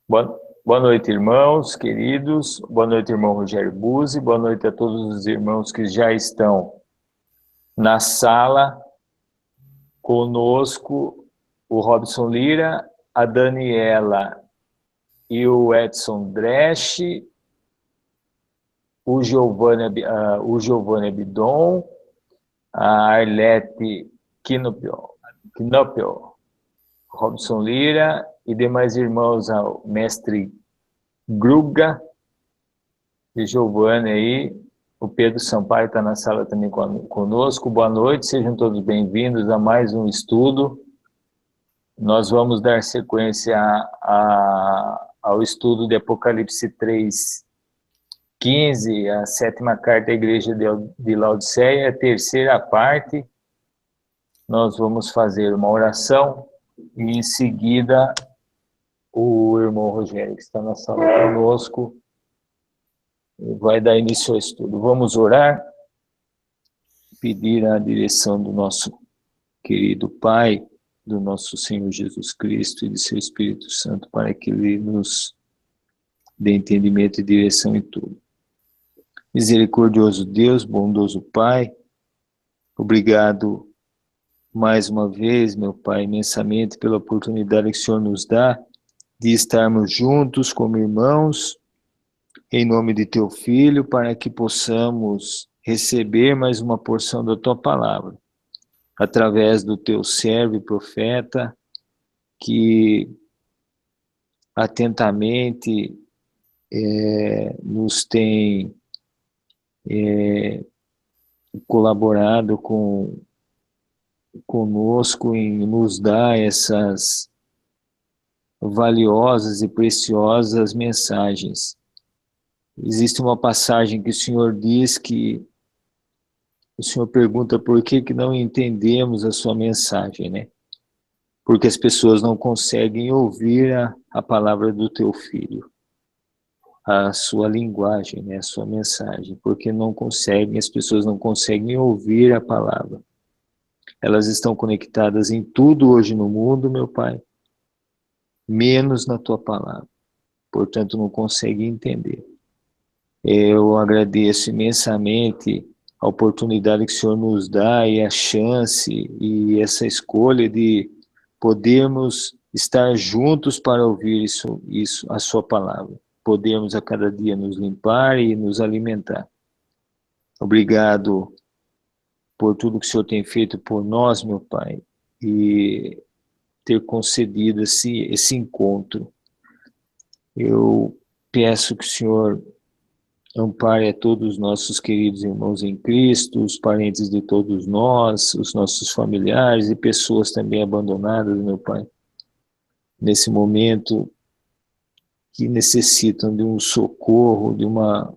Boa noite, irmãos queridos. Boa noite, irmão Rogério Buzzi. Boa noite a todos os irmãos que já estão na sala conosco. O Robson Lira, a Daniela e o Edson Dresch, o Giovanni Abidon, a Arlete Knopel, Robson Lira e demais irmãos, ao mestre Gruga e Giovanni aí. O Pedro Sampaio está na sala também conosco. Boa noite, sejam todos bem-vindos a mais um estudo. Nós vamos dar sequência ao estudo de Apocalipse 3:15, a sétima carta à igreja de Laodiceia, a terceira parte. Nós vamos fazer uma oração e em seguida o irmão Rogério, que está na sala conosco, vai dar início ao estudo. Vamos orar, pedir a direção do nosso querido Pai, do nosso Senhor Jesus Cristo e de seu Espírito Santo, para que Ele nos dê entendimento e direção em tudo. Misericordioso Deus, bondoso Pai, obrigado mais uma vez, meu Pai, imensamente pela oportunidade que o Senhor nos dá de estarmos juntos como irmãos, em nome de Teu Filho, para que possamos receber mais uma porção da Tua Palavra, através do Teu servo e profeta, que atentamente nos tem colaborado conosco em nos dar essas valiosas e preciosas mensagens. Existe uma passagem que o Senhor diz que o Senhor pergunta por que não entendemos a sua mensagem, né? Porque as pessoas não conseguem ouvir a palavra do teu filho, a sua linguagem, né? A sua mensagem, porque as pessoas não conseguem ouvir a palavra. Elas estão conectadas em tudo hoje no mundo, meu Pai, menos na tua palavra. Portanto, não conseguem entender. Eu agradeço imensamente a oportunidade que o Senhor nos dá e a chance e essa escolha de podermos estar juntos para ouvir isso, a sua palavra. Podermos a cada dia nos limpar e nos alimentar. Obrigado por tudo que o Senhor tem feito por nós, meu Pai, e ter concedido esse encontro. Eu peço que o Senhor ampare a todos os nossos queridos irmãos em Cristo, os parentes de todos nós, os nossos familiares e pessoas também abandonadas, meu Pai, nesse momento que necessitam de um socorro, de uma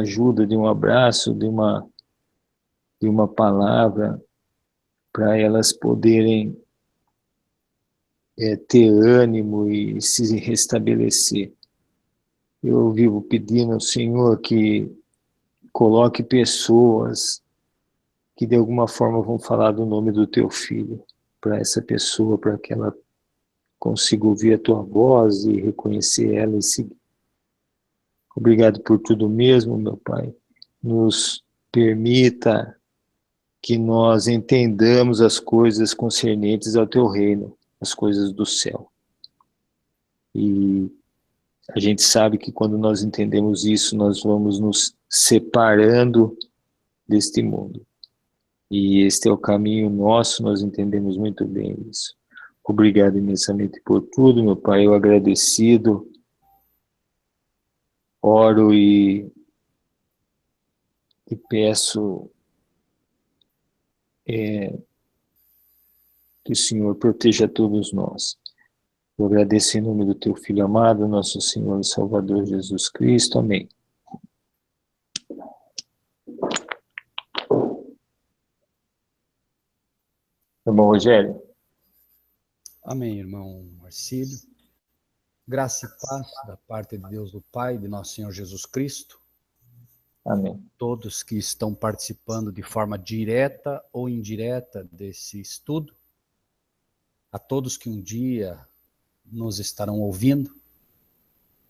ajuda, de um abraço, de uma palavra, para elas poderem ter ânimo e se restabelecer. Eu vivo pedindo ao Senhor que coloque pessoas que de alguma forma vão falar do nome do teu filho para essa pessoa, para que ela consiga ouvir a tua voz e reconhecer ela e seguir. Obrigado por tudo mesmo, meu Pai. Nos permita que nós entendamos as coisas concernentes ao teu reino, as coisas do céu. E a gente sabe que quando nós entendemos isso, nós vamos nos separando deste mundo. E este é o caminho nosso, nós entendemos muito bem isso. Obrigado imensamente por tudo, meu Pai, eu agradecido, oro e peço que o Senhor proteja todos nós. Eu agradeço em nome do teu Filho amado, nosso Senhor e Salvador Jesus Cristo. Amém. Irmão Rogério. Amém, irmão Marcílio. Graça e paz da parte de Deus do Pai, de nosso Senhor Jesus Cristo. Amém. Todos que estão participando de forma direta ou indireta desse estudo. A todos que um dia nos estarão ouvindo.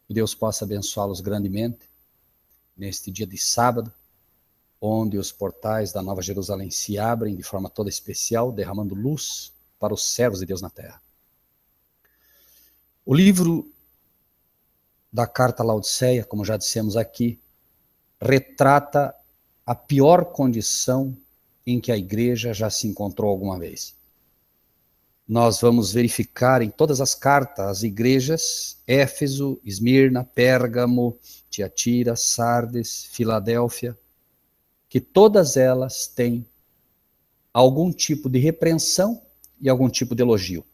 Que Deus possa abençoá-los grandemente neste dia de sábado, onde os portais da Nova Jerusalém se abrem de forma toda especial, derramando luz para os servos de Deus na terra. O livro da carta a Laodiceia, como já dissemos aqui, retrata a pior condição em que a igreja já se encontrou alguma vez. Nós vamos verificar em todas as cartas, as igrejas, Éfeso, Esmirna, Pérgamo, Tiatira, Sardes, Filadélfia, que todas elas têm algum tipo de repreensão e algum tipo de elogio.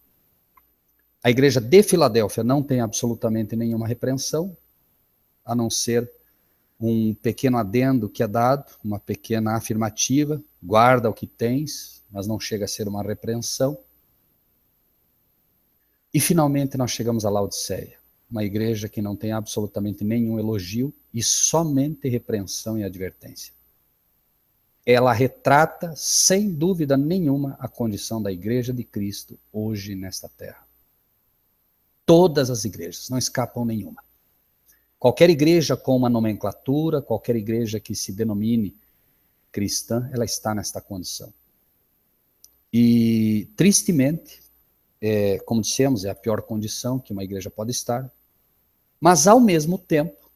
A igreja de Filadélfia não tem absolutamente nenhuma repreensão, a não ser um pequeno adendo que é dado, uma pequena afirmativa, guarda o que tens, mas não chega a ser uma repreensão. E finalmente nós chegamos a Laodiceia, uma igreja que não tem absolutamente nenhum elogio e somente repreensão e advertência. Ela retrata, sem dúvida nenhuma, a condição da igreja de Cristo hoje nesta terra. Todas as igrejas, não escapam nenhuma. Qualquer igreja com uma nomenclatura, qualquer igreja que se denomine cristã, ela está nesta condição. E, tristemente, como dissemos, é a pior condição que uma igreja pode estar, mas ao mesmo tempo,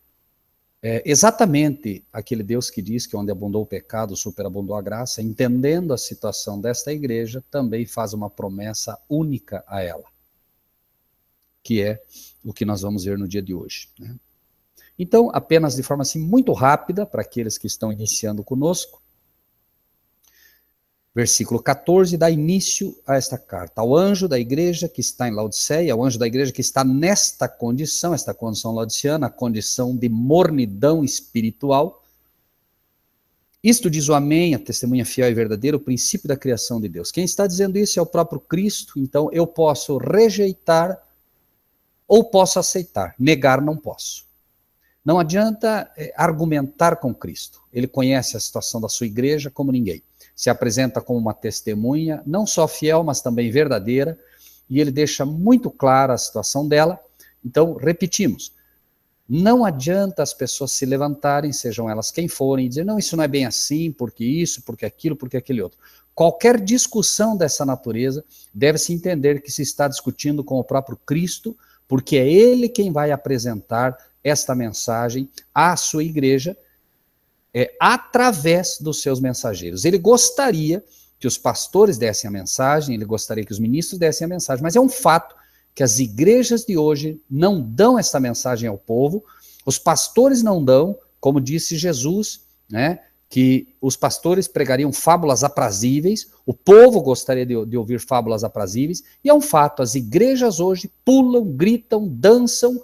exatamente aquele Deus que diz que onde abundou o pecado, superabundou a graça, entendendo a situação desta igreja, também faz uma promessa única a ela, que é o que nós vamos ver no dia de hoje, né? Então, apenas de forma assim muito rápida, para aqueles que estão iniciando conosco, versículo 14 dá início a esta carta. Ao anjo da igreja que está em Laodiceia, ao anjo da igreja que está nesta condição, esta condição laodiceana, a condição de mornidão espiritual. Isto diz o Amém, a testemunha fiel e verdadeira, o princípio da criação de Deus. Quem está dizendo isso é o próprio Cristo, então eu posso rejeitar ou posso aceitar. Negar não posso. Não adianta argumentar com Cristo. Ele conhece a situação da sua igreja como ninguém. Se apresenta como uma testemunha, não só fiel, mas também verdadeira, e ele deixa muito clara a situação dela. Então, repetimos, não adianta as pessoas se levantarem, sejam elas quem forem, e dizer, não, isso não é bem assim, porque isso, porque aquilo, porque aquele outro. Qualquer discussão dessa natureza deve-se entender que se está discutindo com o próprio Cristo, porque é ele quem vai apresentar esta mensagem à sua igreja, através dos seus mensageiros. Ele gostaria que os pastores dessem a mensagem, ele gostaria que os ministros dessem a mensagem, mas é um fato que as igrejas de hoje não dão essa mensagem ao povo, os pastores não dão, como disse Jesus, né, que os pastores pregariam fábulas aprazíveis, o povo gostaria de ouvir fábulas aprazíveis, e é um fato, as igrejas hoje pulam, gritam, dançam,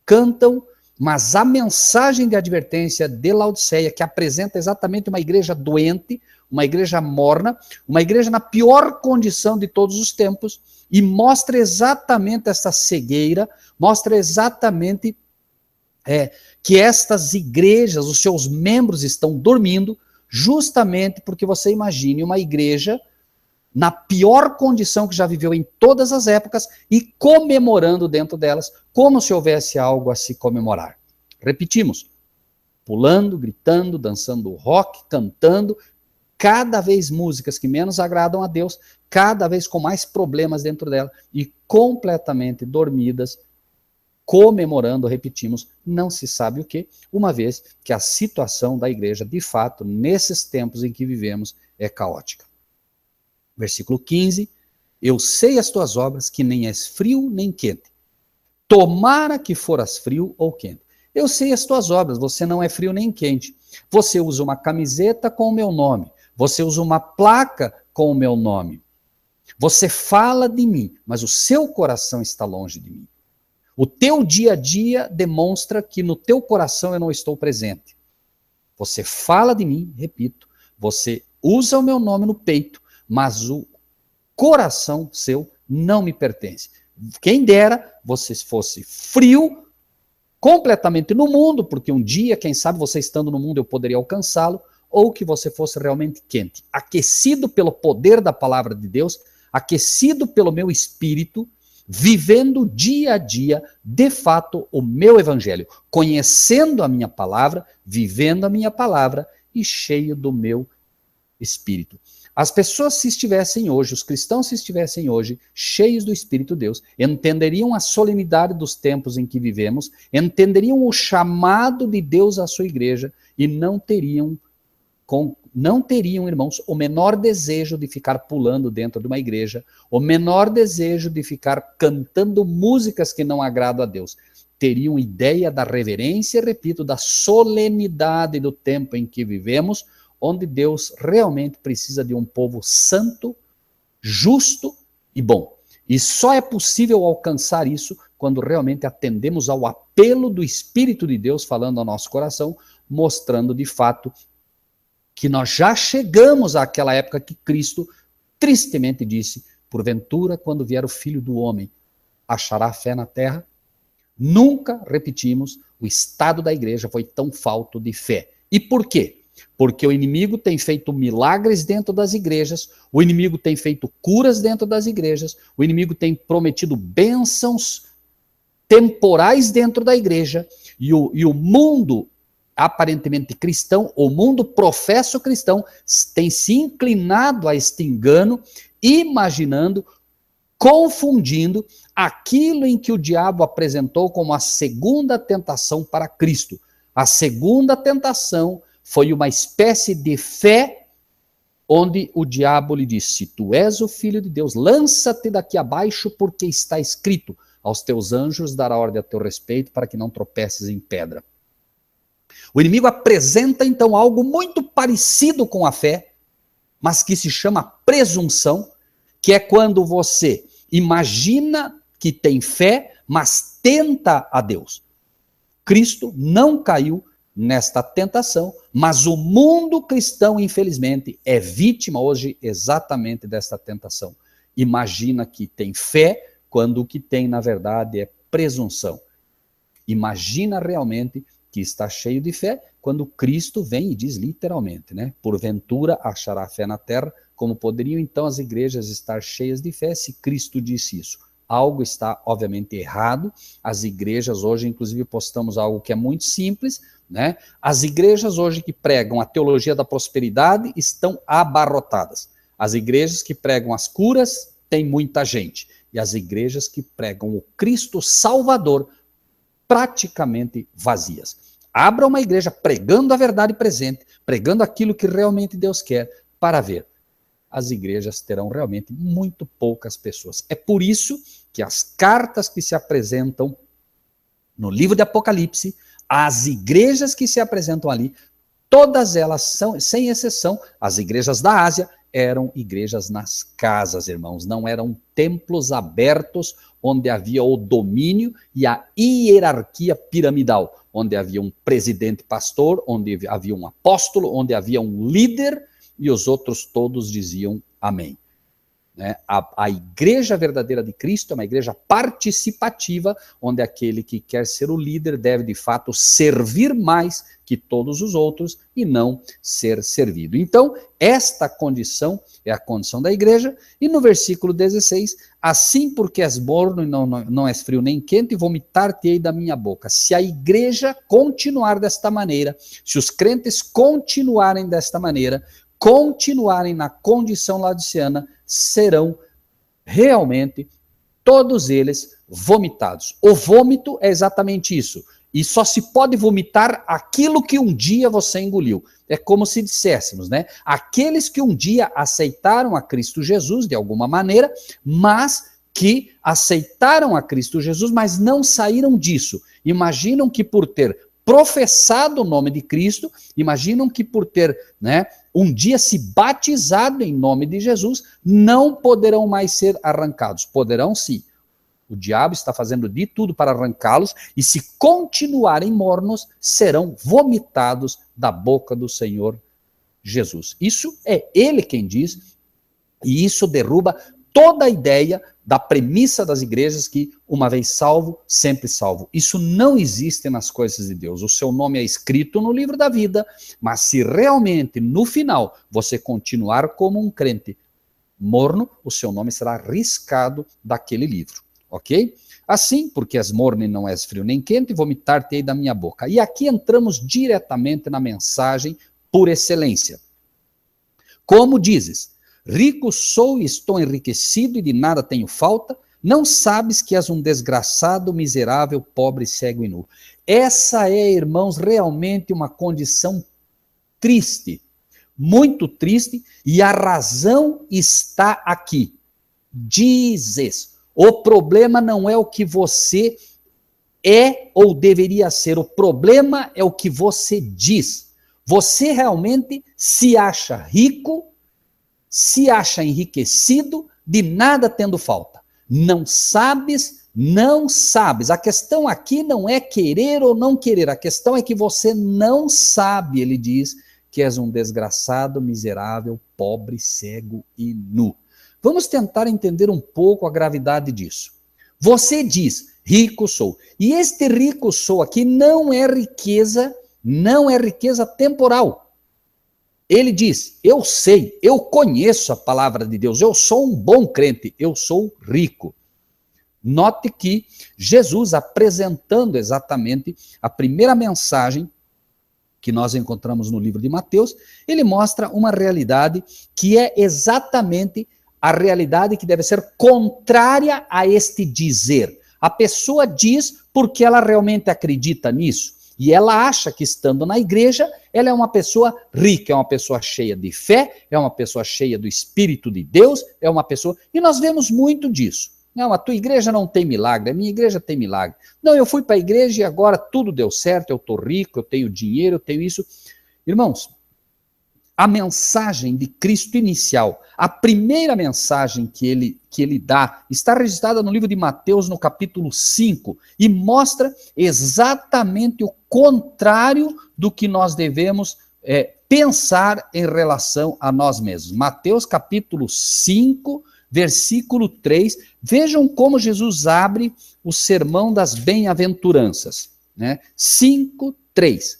cantam, mas a mensagem de advertência de Laodiceia, que apresenta exatamente uma igreja doente, uma igreja morna, uma igreja na pior condição de todos os tempos, e mostra exatamente essa cegueira, mostra exatamente que estas igrejas, os seus membros estão dormindo, justamente porque você imagine uma igreja na pior condição que já viveu em todas as épocas e comemorando dentro delas, como se houvesse algo a se comemorar. Repetimos, pulando, gritando, dançando rock, cantando, cada vez músicas que menos agradam a Deus, cada vez com mais problemas dentro dela e completamente dormidas, comemorando, repetimos, não se sabe o que, uma vez que a situação da igreja, de fato, nesses tempos em que vivemos, é caótica. Versículo 15, eu sei as tuas obras, que nem és frio nem quente. Tomara que foras frio ou quente. Eu sei as tuas obras, você não é frio nem quente. Você usa uma camiseta com o meu nome. Você usa uma placa com o meu nome. Você fala de mim, mas o seu coração está longe de mim. O teu dia a dia demonstra que no teu coração eu não estou presente. Você fala de mim, repito, você usa o meu nome no peito, mas o coração seu não me pertence. Quem dera você fosse frio, completamente no mundo, porque um dia, quem sabe, você estando no mundo eu poderia alcançá-lo, ou que você fosse realmente quente, aquecido pelo poder da palavra de Deus, aquecido pelo meu espírito, vivendo dia a dia, de fato, o meu evangelho, conhecendo a minha palavra, vivendo a minha palavra e cheio do meu Espírito. As pessoas, se estivessem hoje, os cristãos, se estivessem hoje, cheios do Espírito de Deus, entenderiam a solenidade dos tempos em que vivemos, entenderiam o chamado de Deus à sua igreja e não teriam, irmãos, o menor desejo de ficar pulando dentro de uma igreja, o menor desejo de ficar cantando músicas que não agradam a Deus. Teriam ideia da reverência, repito, da solenidade do tempo em que vivemos, onde Deus realmente precisa de um povo santo, justo e bom. E só é possível alcançar isso quando realmente atendemos ao apelo do Espírito de Deus falando ao nosso coração, mostrando de fato que nós já chegamos àquela época que Cristo tristemente disse: porventura, quando vier o Filho do Homem, achará fé na terra? Nunca, repetimos, o estado da igreja foi tão falto de fé. E por quê? Porque o inimigo tem feito milagres dentro das igrejas, o inimigo tem feito curas dentro das igrejas, o inimigo tem prometido bênçãos temporais dentro da igreja, e o mundo aparentemente cristão, o mundo professo cristão, tem se inclinado a este engano, imaginando, confundindo aquilo em que o diabo apresentou como a segunda tentação para Cristo. A segunda tentação foi uma espécie de fé onde o diabo lhe disse: se tu és o Filho de Deus, lança-te daqui abaixo, porque está escrito, aos teus anjos dará ordem a teu respeito para que não tropeces em pedra. O inimigo apresenta então algo muito parecido com a fé, mas que se chama presunção, que é quando você imagina que tem fé, mas tenta a Deus. Cristo não caiu nesta tentação, mas o mundo cristão, infelizmente, é vítima hoje exatamente desta tentação. Imagina que tem fé, quando o que tem, na verdade, é presunção. Imagina realmente que está cheio de fé, quando Cristo vem e diz literalmente, né? Porventura achará fé na terra. Como poderiam então as igrejas estar cheias de fé se Cristo disse isso? Algo está, obviamente, errado. As igrejas hoje, inclusive, postamos algo que é muito simples, né? As igrejas hoje que pregam a teologia da prosperidade estão abarrotadas. As igrejas que pregam as curas têm muita gente. E as igrejas que pregam o Cristo Salvador praticamente vazias. Abra uma igreja pregando a verdade presente, pregando aquilo que realmente Deus quer, para ver. As igrejas terão realmente muito poucas pessoas. É por isso que as cartas que se apresentam no livro de Apocalipse, as igrejas que se apresentam ali, todas elas são, sem exceção, as igrejas da Ásia, eram igrejas nas casas, irmãos, não eram templos abertos onde havia o domínio e a hierarquia piramidal, onde havia um presidente pastor, onde havia um apóstolo, onde havia um líder e os outros todos diziam amém. Né? A igreja verdadeira de Cristo é uma igreja participativa, onde aquele que quer ser o líder deve de fato servir mais que todos os outros e não ser servido. Então, esta condição é a condição da igreja, e no versículo 16, assim porque és morno e não és frio nem quente, vomitar-te-ei da minha boca. Se a igreja continuar desta maneira, se os crentes continuarem desta maneira, continuarem na condição laodiceana, serão realmente todos eles vomitados. O vômito é exatamente isso. E só se pode vomitar aquilo que um dia você engoliu. É como se disséssemos, né? Aqueles que um dia aceitaram a Cristo Jesus, de alguma maneira, mas que aceitaram a Cristo Jesus, mas não saíram disso. Imaginam que por ter professado o nome de Cristo, imaginam que por ter, né, um dia se batizado em nome de Jesus, não poderão mais ser arrancados. Poderão sim. O diabo está fazendo de tudo para arrancá-los, e se continuarem mornos, serão vomitados da boca do Senhor Jesus. Isso é ele quem diz, e isso derruba toda a ideia da premissa das igrejas que, uma vez salvo, sempre salvo. Isso não existe nas coisas de Deus. O seu nome é escrito no livro da vida, mas se realmente, no final, você continuar como um crente morno, o seu nome será riscado daquele livro. ok? Assim, porque és morno e não és frio nem quente, vomitar-te-ei da minha boca. E aqui entramos diretamente na mensagem por excelência. Como dizes, rico sou e estou enriquecido e de nada tenho falta, não sabes que és um desgraçado, miserável, pobre, cego e nu. Essa é, irmãos, realmente uma condição triste, muito triste, e a razão está aqui. Dizes. O problema não é o que você é ou deveria ser, o problema é o que você diz. Você realmente se acha rico, se acha enriquecido, de nada tendo falta. Não sabes, não sabes. A questão aqui não é querer ou não querer, a questão é que você não sabe, ele diz, que és um desgraçado, miserável, pobre, cego e nu. Vamos tentar entender um pouco a gravidade disso. Você diz, rico sou. E este rico sou aqui não é riqueza temporal. Ele diz, eu sei, eu conheço a palavra de Deus, eu sou um bom crente, eu sou rico. Note que Jesus, apresentando exatamente a primeira mensagem que nós encontramos no livro de Mateus, ele mostra uma realidade que é exatamente a realidade que deve ser contrária a este dizer. A pessoa diz porque ela realmente acredita nisso. E ela acha que estando na igreja, ela é uma pessoa rica, é uma pessoa cheia de fé, é uma pessoa cheia do Espírito de Deus, é uma pessoa... E nós vemos muito disso. Não, a tua igreja não tem milagre, a minha igreja tem milagre. Não, eu fui para a igreja e agora tudo deu certo, eu estou rico, eu tenho dinheiro, eu tenho isso. Irmãos, a mensagem de Cristo inicial, a primeira mensagem que ele dá, está registrada no livro de Mateus, no capítulo 5, e mostra exatamente o contrário do que nós devemos pensar em relação a nós mesmos. Mateus capítulo 5, versículo 3, vejam como Jesus abre o sermão das bem-aventuranças. Né? 5, 3.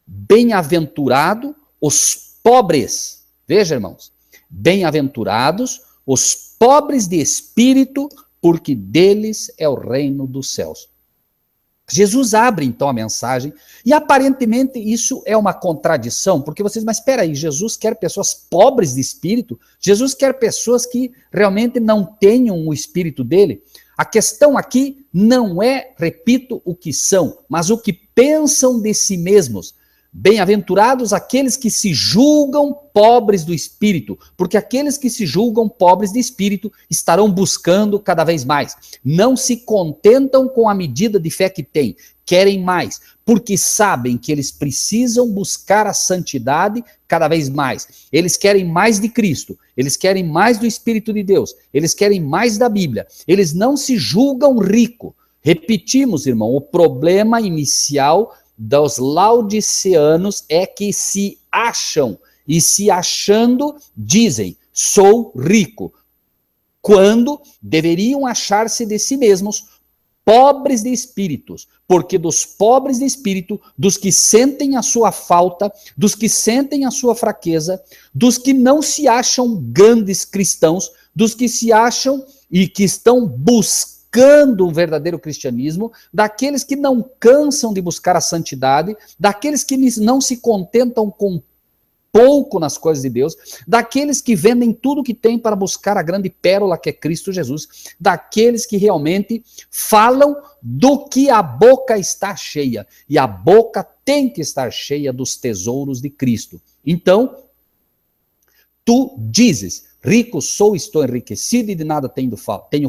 Bem-aventurado os pobres, veja, irmãos, bem-aventurados os pobres de espírito, porque deles é o reino dos céus. Jesus abre, então, a mensagem, e aparentemente isso é uma contradição, porque vocês, mas espera aí, Jesus quer pessoas pobres de espírito? Jesus quer pessoas que realmente não tenham o espírito dele? A questão aqui não é, repito, o que são, mas o que pensam de si mesmos. Bem-aventurados aqueles que se julgam pobres do espírito, porque aqueles que se julgam pobres de espírito estarão buscando cada vez mais. Não se contentam com a medida de fé que têm, querem mais, porque sabem que eles precisam buscar a santidade cada vez mais. Eles querem mais de Cristo, eles querem mais do Espírito de Deus, eles querem mais da Bíblia. Eles não se julgam rico. Repetimos, irmão, o problema inicial dos laodiceanos é que se acham, e se achando, dizem, sou rico, quando deveriam achar-se de si mesmos pobres de espíritos, porque dos pobres de espírito, dos que sentem a sua falta, dos que sentem a sua fraqueza, dos que não se acham grandes cristãos, dos que se acham e que estão buscando um verdadeiro cristianismo, daqueles que não cansam de buscar a santidade, daqueles que não se contentam com pouco nas coisas de Deus, daqueles que vendem tudo que tem para buscar a grande pérola que é Cristo Jesus, daqueles que realmente falam do que a boca está cheia, e a boca tem que estar cheia dos tesouros de Cristo. Então, tu dizes, rico sou, estou enriquecido e de nada tenho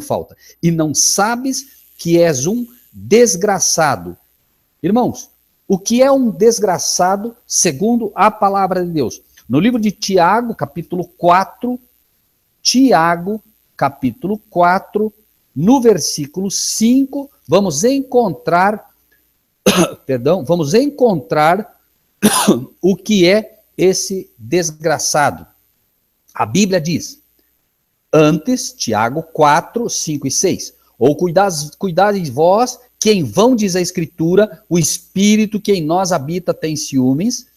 falta. E não sabes que és um desgraçado. Irmãos, o que é um desgraçado segundo a palavra de Deus? No livro de Tiago, capítulo 4, no versículo 5, vamos encontrar o que é esse desgraçado. A Bíblia diz, antes, Tiago 4, 5 e 6, ou cuidai de vós, que em vão diz a Escritura, o Espírito que em nós habita tem ciúmes,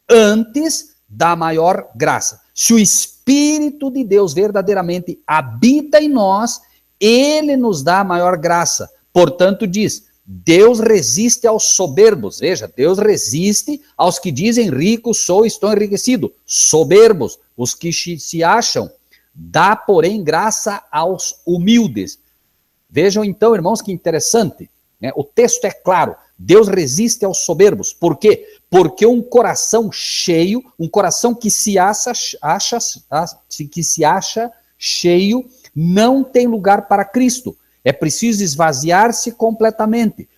antes da maior graça. Se o Espírito de Deus verdadeiramente habita em nós, ele nos dá a maior graça. Portanto, diz, Deus resiste aos soberbos. Veja, Deus resiste aos que dizem rico sou, estou enriquecido. Soberbos, os que se acham. Dá, porém, graça aos humildes. Vejam então, irmãos, que interessante, né? O texto é claro. Deus resiste aos soberbos. Por quê? Porque um coração cheio, um coração que se acha cheio, não tem lugar para Cristo. É preciso esvaziar-se completamente.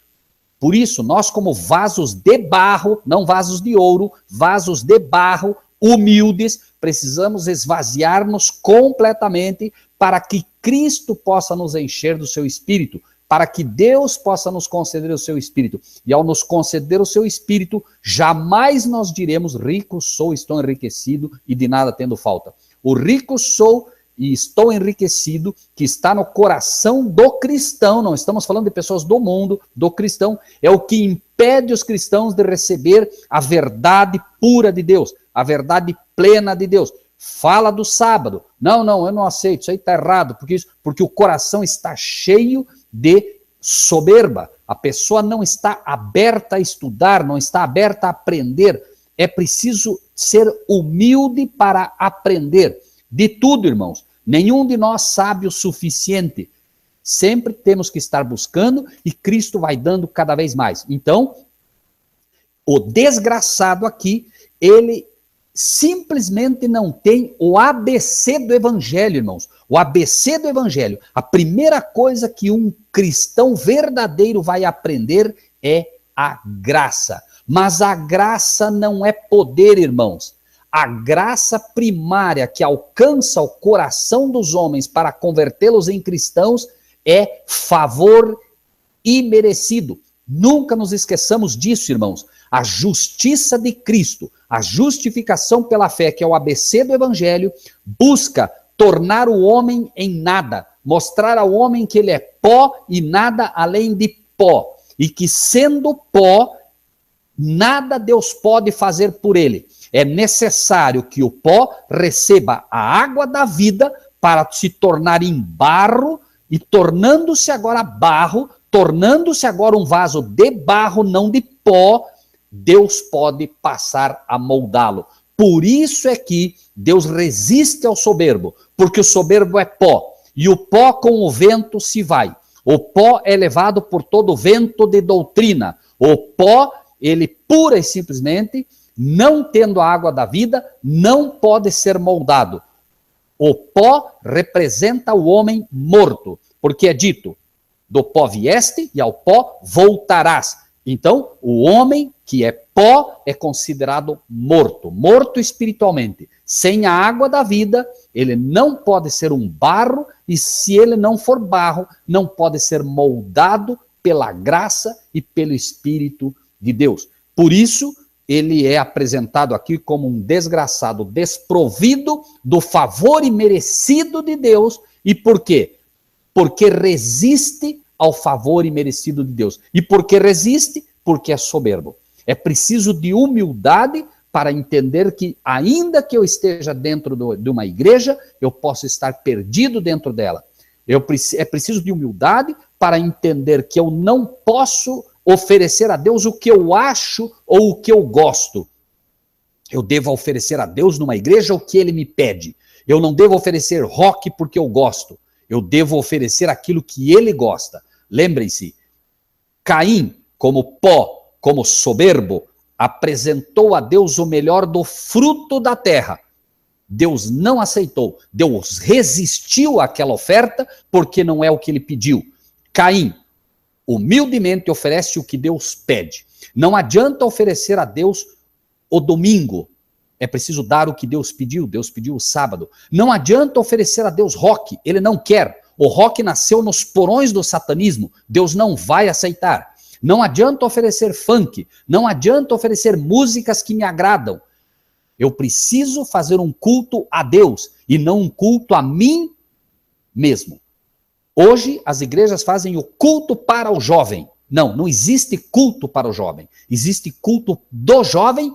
Por isso, nós como vasos de barro, não vasos de ouro, vasos de barro, humildes, precisamos esvaziar-nos completamente para que Cristo possa nos encher do seu Espírito, para que Deus possa nos conceder o seu Espírito. E ao nos conceder o seu Espírito, jamais nós diremos, rico sou, estou enriquecido e de nada tendo falta. O rico sou e estou enriquecido, que está no coração do cristão, não estamos falando de pessoas do mundo, do cristão, é o que impede os cristãos de receber a verdade pura de Deus, a verdade plena de Deus. Fala do sábado. Não, eu não aceito, isso aí está errado, porque o coração está cheio de soberba. A pessoa não está aberta a estudar, não está aberta a aprender. É preciso ser humilde para aprender. De tudo, irmãos. Nenhum de nós sabe o suficiente. Sempre temos que estar buscando e Cristo vai dando cada vez mais. Então, o desgraçado aqui, ele simplesmente não tem o ABC do Evangelho, irmãos. O ABC do Evangelho. A primeira coisa que um cristão verdadeiro vai aprender é a graça. Mas a graça não é poder, irmãos. A graça primária que alcança o coração dos homens para convertê-los em cristãos é favor imerecido. Nunca nos esqueçamos disso, irmãos. A justiça de Cristo, a justificação pela fé, que é o ABC do Evangelho, busca tornar o homem em nada, mostrar ao homem que ele é pó e nada além de pó, e que sendo pó, nada Deus pode fazer por ele. É necessário que o pó receba a água da vida para se tornar em barro, e tornando-se agora barro, tornando-se agora um vaso de barro, não de pó, Deus pode passar a moldá-lo. Por isso é que Deus resiste ao soberbo, porque o soberbo é pó, e o pó com o vento se vai. O pó é levado por todo vento de doutrina. O pó, ele pura e simplesmente, não tendo a água da vida, não pode ser moldado. O pó representa o homem morto, porque é dito, do pó vieste e ao pó voltarás. Então, o homem que é pó é considerado morto, morto espiritualmente. Sem a água da vida, ele não pode ser um barro, e se ele não for barro, não pode ser moldado pela graça e pelo Espírito de Deus. Por isso, ele é apresentado aqui como um desgraçado, desprovido do favor imerecido de Deus. E por quê? Porque resiste ao favor imerecido de Deus. E por que resiste? Porque é soberbo. É preciso de humildade para entender que, ainda que eu esteja dentro de uma igreja, eu posso estar perdido dentro dela. É preciso de humildade para entender que eu não posso oferecer a Deus o que eu acho ou o que eu gosto. Eu devo oferecer a Deus numa igreja o que ele me pede. Eu não devo oferecer rock porque eu gosto. Eu devo oferecer aquilo que ele gosta. Lembrem-se, Caim, como pó, como soberbo, apresentou a Deus o melhor do fruto da terra. Deus não aceitou. Deus resistiu àquela oferta porque não é o que ele pediu. Caim humildemente oferece o que Deus pede. Não adianta oferecer a Deus o domingo. É preciso dar o que Deus pediu. Deus pediu o sábado. Não adianta oferecer a Deus rock. Ele não quer. O rock nasceu nos porões do satanismo. Deus não vai aceitar. Não adianta oferecer funk. Não adianta oferecer músicas que me agradam. Eu preciso fazer um culto a Deus e não um culto a mim mesmo. Hoje, as igrejas fazem o culto para o jovem. Não existe culto para o jovem. Existe culto do jovem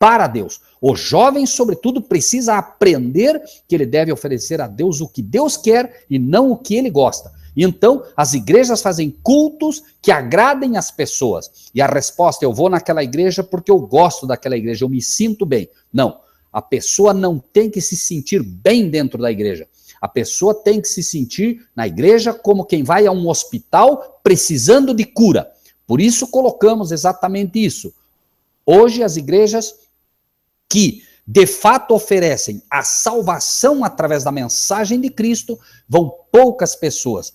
para Deus. O jovem, sobretudo, precisa aprender que ele deve oferecer a Deus o que Deus quer e não o que ele gosta. Então, as igrejas fazem cultos que agradem as pessoas. E a resposta, eu vou naquela igreja porque eu gosto daquela igreja, eu me sinto bem. Não, a pessoa não tem que se sentir bem dentro da igreja. A pessoa tem que se sentir na igreja como quem vai a um hospital precisando de cura. Por isso colocamos exatamente isso. Hoje as igrejas que de fato oferecem a salvação através da mensagem de Cristo, vão poucas pessoas.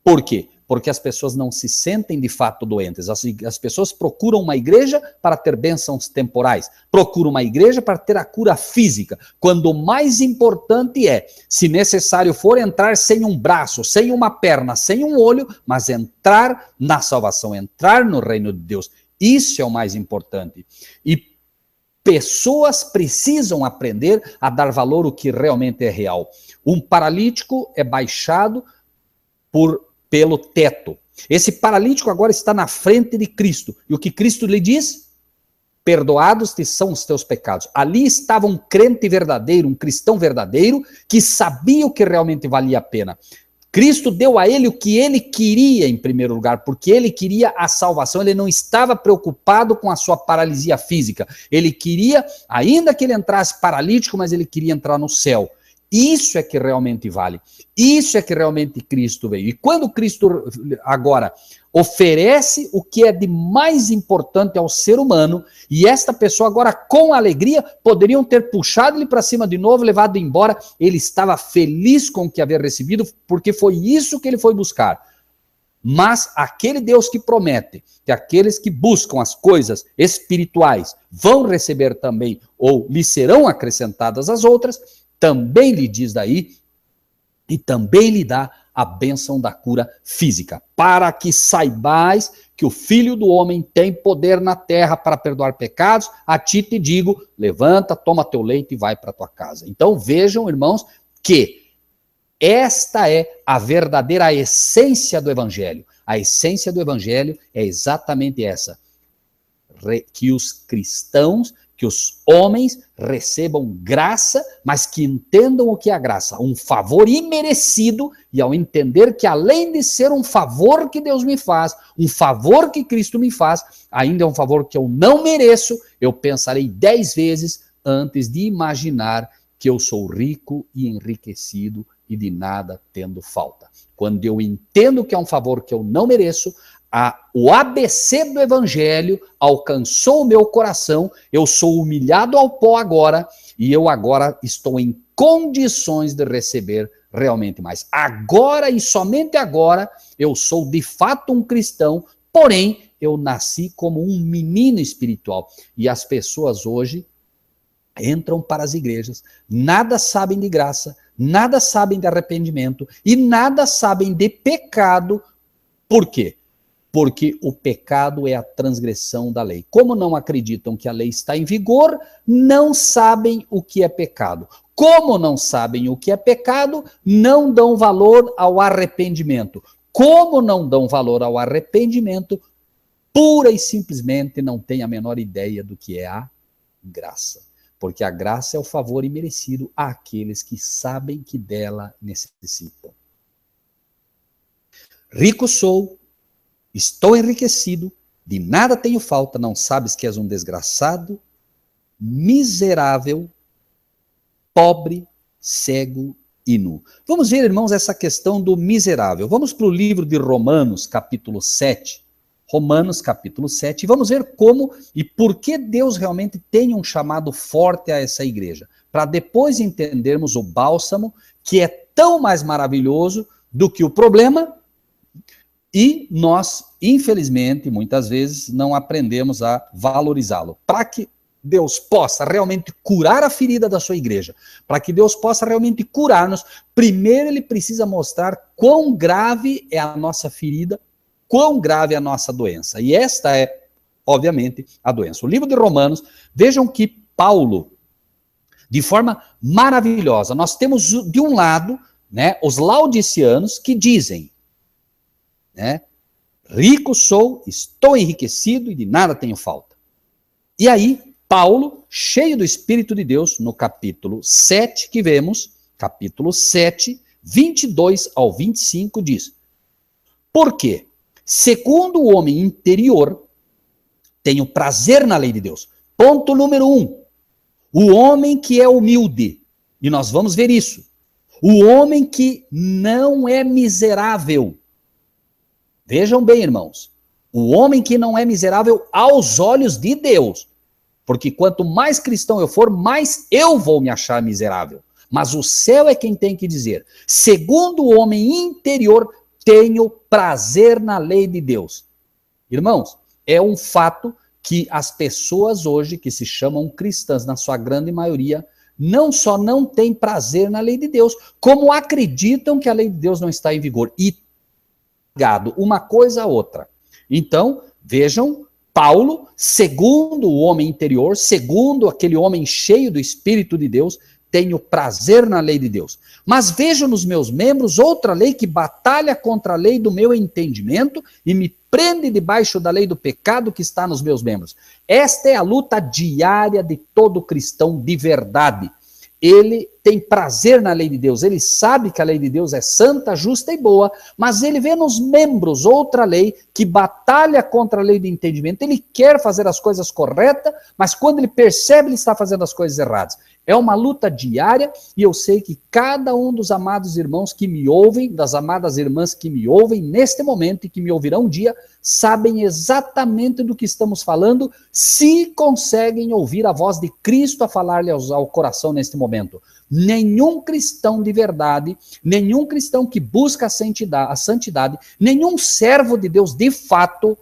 Por quê? Porque as pessoas não se sentem de fato doentes. As pessoas procuram uma igreja para ter bênçãos temporais, procuram uma igreja para ter a cura física, quando o mais importante é, se necessário for, entrar sem um braço, sem uma perna, sem um olho, mas entrar na salvação, entrar no reino de Deus. Isso é o mais importante. E pessoas precisam aprender a dar valor ao que realmente é real. Um paralítico é baixado pelo teto. Esse paralítico agora está na frente de Cristo. E o que Cristo lhe diz? Perdoados te são os teus pecados. Ali estava um crente verdadeiro, um cristão verdadeiro, que sabia o que realmente valia a pena. Cristo deu a ele o que ele queria em primeiro lugar, porque ele queria a salvação, ele não estava preocupado com a sua paralisia física, ele queria, ainda que ele entrasse paralítico, mas ele queria entrar no céu. Isso é que realmente vale, isso é que realmente Cristo veio. E quando Cristo agora oferece o que é de mais importante ao ser humano, e esta pessoa agora com alegria, poderiam ter puxado ele para cima de novo, levado embora, ele estava feliz com o que havia recebido, porque foi isso que ele foi buscar. Mas aquele Deus que promete que aqueles que buscam as coisas espirituais vão receber também, ou lhe serão acrescentadas as outras, também lhe diz daí, e também lhe dá a bênção da cura física, para que saibais que o Filho do Homem tem poder na terra para perdoar pecados, a ti te digo, levanta, toma teu leito e vai para tua casa. Então vejam, irmãos, que esta é a verdadeira essência do Evangelho. A essência do Evangelho é exatamente essa, que os cristãos, que os homens recebam graça, mas que entendam o que é a graça, um favor imerecido, e ao entender que além de ser um favor que Deus me faz, um favor que Cristo me faz, ainda é um favor que eu não mereço, eu pensarei 10 vezes antes de imaginar que eu sou rico e enriquecido e de nada tendo falta. Quando eu entendo que é um favor que eu não mereço, o ABC do Evangelho alcançou o meu coração, eu sou humilhado ao pó agora, e eu agora estou em condições de receber realmente mais. Agora e somente agora, eu sou de fato um cristão, porém, eu nasci como um menino espiritual. E as pessoas hoje entram para as igrejas, nada sabem de graça, nada sabem de arrependimento, e nada sabem de pecado. Por quê? Porque o pecado é a transgressão da lei. Como não acreditam que a lei está em vigor, não sabem o que é pecado. Como não sabem o que é pecado, não dão valor ao arrependimento. Como não dão valor ao arrependimento, pura e simplesmente não têm a menor ideia do que é a graça. Porque a graça é o favor imerecido àqueles que sabem que dela necessitam. Rico sou, estou enriquecido, de nada tenho falta, não sabes que és um desgraçado, miserável, pobre, cego e nu. Vamos ver, irmãos, essa questão do miserável. Vamos para o livro de Romanos, capítulo 7. Romanos, capítulo 7, e vamos ver como e por que Deus realmente tem um chamado forte a essa igreja. Para depois entendermos o bálsamo, que é tão mais maravilhoso do que o problema, e nós, infelizmente, muitas vezes, não aprendemos a valorizá-lo. Para que Deus possa realmente curar a ferida da sua igreja, para que Deus possa realmente curar-nos, primeiro ele precisa mostrar quão grave é a nossa ferida, quão grave é a nossa doença. E esta é, obviamente, a doença. O livro de Romanos, vejam que Paulo, de forma maravilhosa, nós temos de um lado, né, os laodiceanos que dizem, né, rico sou, estou enriquecido e de nada tenho falta. E aí, Paulo, cheio do Espírito de Deus, no capítulo 7 que vemos, capítulo 7, 22 ao 25, diz: por quê? Segundo o homem interior, tenho prazer na lei de Deus. Ponto número 1. O homem que é humilde, e nós vamos ver isso. O homem que não é miserável. Vejam bem, irmãos. O homem que não é miserável aos olhos de Deus. Porque quanto mais cristão eu for, mais eu vou me achar miserável. Mas o céu é quem tem que dizer. Segundo o homem interior, tenho prazer na lei de Deus. Irmãos, é um fato que as pessoas hoje, que se chamam cristãs, na sua grande maioria, não só não têm prazer na lei de Deus, como acreditam que a lei de Deus não está em vigor. E ligado uma coisa a outra. Então, vejam, Paulo, segundo o homem interior, segundo aquele homem cheio do Espírito de Deus, tenho prazer na lei de Deus. Mas vejo nos meus membros outra lei que batalha contra a lei do meu entendimento e me prende debaixo da lei do pecado que está nos meus membros. Esta é a luta diária de todo cristão de verdade. Ele tem prazer na lei de Deus, ele sabe que a lei de Deus é santa, justa e boa, mas ele vê nos membros outra lei que batalha contra a lei do entendimento. Ele quer fazer as coisas corretas, mas quando ele percebe, ele está fazendo as coisas erradas. É uma luta diária e eu sei que cada um dos amados irmãos que me ouvem, das amadas irmãs que me ouvem neste momento e que me ouvirão um dia, sabem exatamente do que estamos falando, se conseguem ouvir a voz de Cristo a falar-lhe ao coração neste momento. Nenhum cristão de verdade, nenhum cristão que busca a santidade, nenhum servo de Deus de fato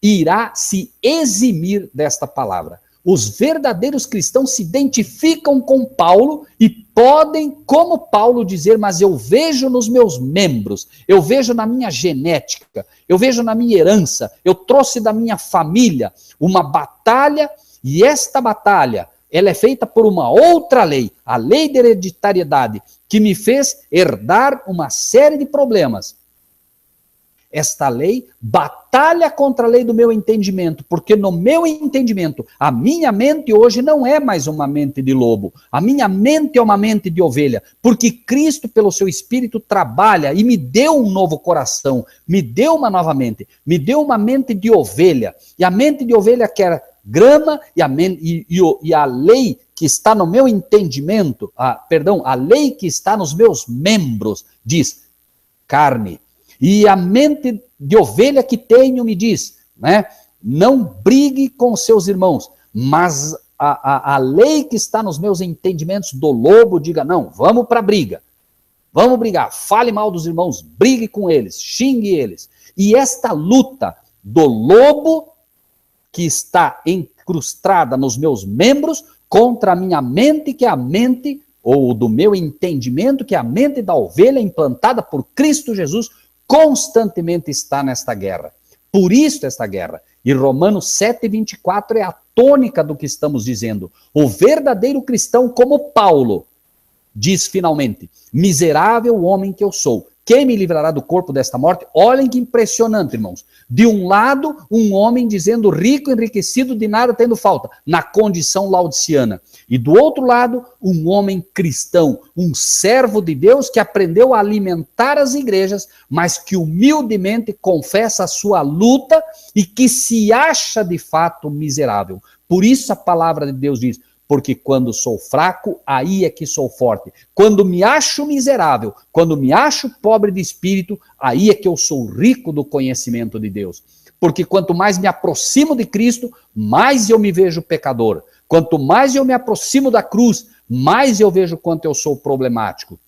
irá se eximir desta palavra. Os verdadeiros cristãos se identificam com Paulo e podem, como Paulo, dizer, mas eu vejo nos meus membros, eu vejo na minha genética, eu vejo na minha herança, eu trouxe da minha família uma batalha, e esta batalha, ela é feita por uma outra lei, a lei da hereditariedade, que me fez herdar uma série de problemas. Esta lei batalha contra a lei do meu entendimento, porque no meu entendimento, a minha mente hoje não é mais uma mente de lobo, a minha mente é uma mente de ovelha, porque Cristo, pelo seu Espírito, trabalha e me deu um novo coração, me deu uma nova mente, me deu uma mente de ovelha, e a mente de ovelha quer grama, e a lei que está no meu entendimento, a lei que está nos meus membros, diz carne. E a mente de ovelha que tenho me diz, né? Não brigue com seus irmãos, mas a lei que está nos meus entendimentos do lobo diga, não, vamos para a briga, vamos brigar, fale mal dos irmãos, brigue com eles, xingue eles. E esta luta do lobo que está incrustada nos meus membros contra a minha mente, que é a mente, ou do meu entendimento, que é a mente da ovelha implantada por Cristo Jesus, constantemente está nesta guerra. Por isso esta guerra. E Romanos 7,24 é a tônica do que estamos dizendo. O verdadeiro cristão, como Paulo, diz finalmente, miserável homem que eu sou, quem me livrará do corpo desta morte? Olhem que impressionante, irmãos. De um lado, um homem dizendo rico, enriquecido, de nada tendo falta, na condição laodiceana. E do outro lado, um homem cristão, um servo de Deus que aprendeu a alimentar as igrejas, mas que humildemente confessa a sua luta e que se acha de fato miserável. Por isso a palavra de Deus diz, porque quando sou fraco, aí é que sou forte. Quando me acho miserável, quando me acho pobre de espírito, aí é que eu sou rico do conhecimento de Deus. Porque quanto mais me aproximo de Cristo, mais eu me vejo pecador. Quanto mais eu me aproximo da cruz, mais eu vejo quanto eu sou problemático.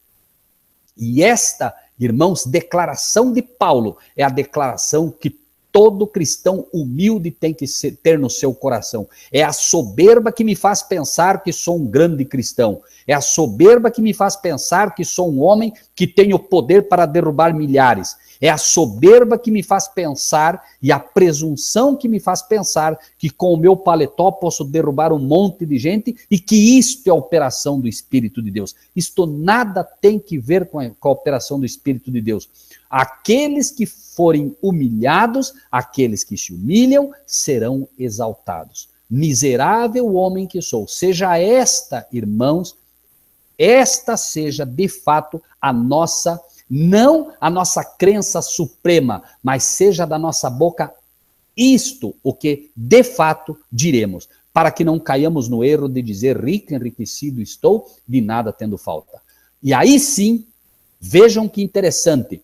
E esta, irmãos, declaração de Paulo é a declaração que todo cristão humilde tem que ter no seu coração. É a soberba que me faz pensar que sou um grande cristão. É a soberba que me faz pensar que sou um homem que tem o poder para derrubar milhares. É a soberba que me faz pensar e a presunção que me faz pensar que com o meu paletó posso derrubar um monte de gente e que isto é a operação do Espírito de Deus. Isto nada tem que ver com a operação do Espírito de Deus. Aqueles que forem humilhados, aqueles que se humilham, serão exaltados. miserável homem que sou. Seja esta, irmãos, esta seja de fato a nossa, não a nossa crença suprema, mas seja da nossa boca isto o que de fato diremos, para que não caiamos no erro de dizer rico, enriquecido estou, de nada tendo falta. E aí sim, vejam que interessante,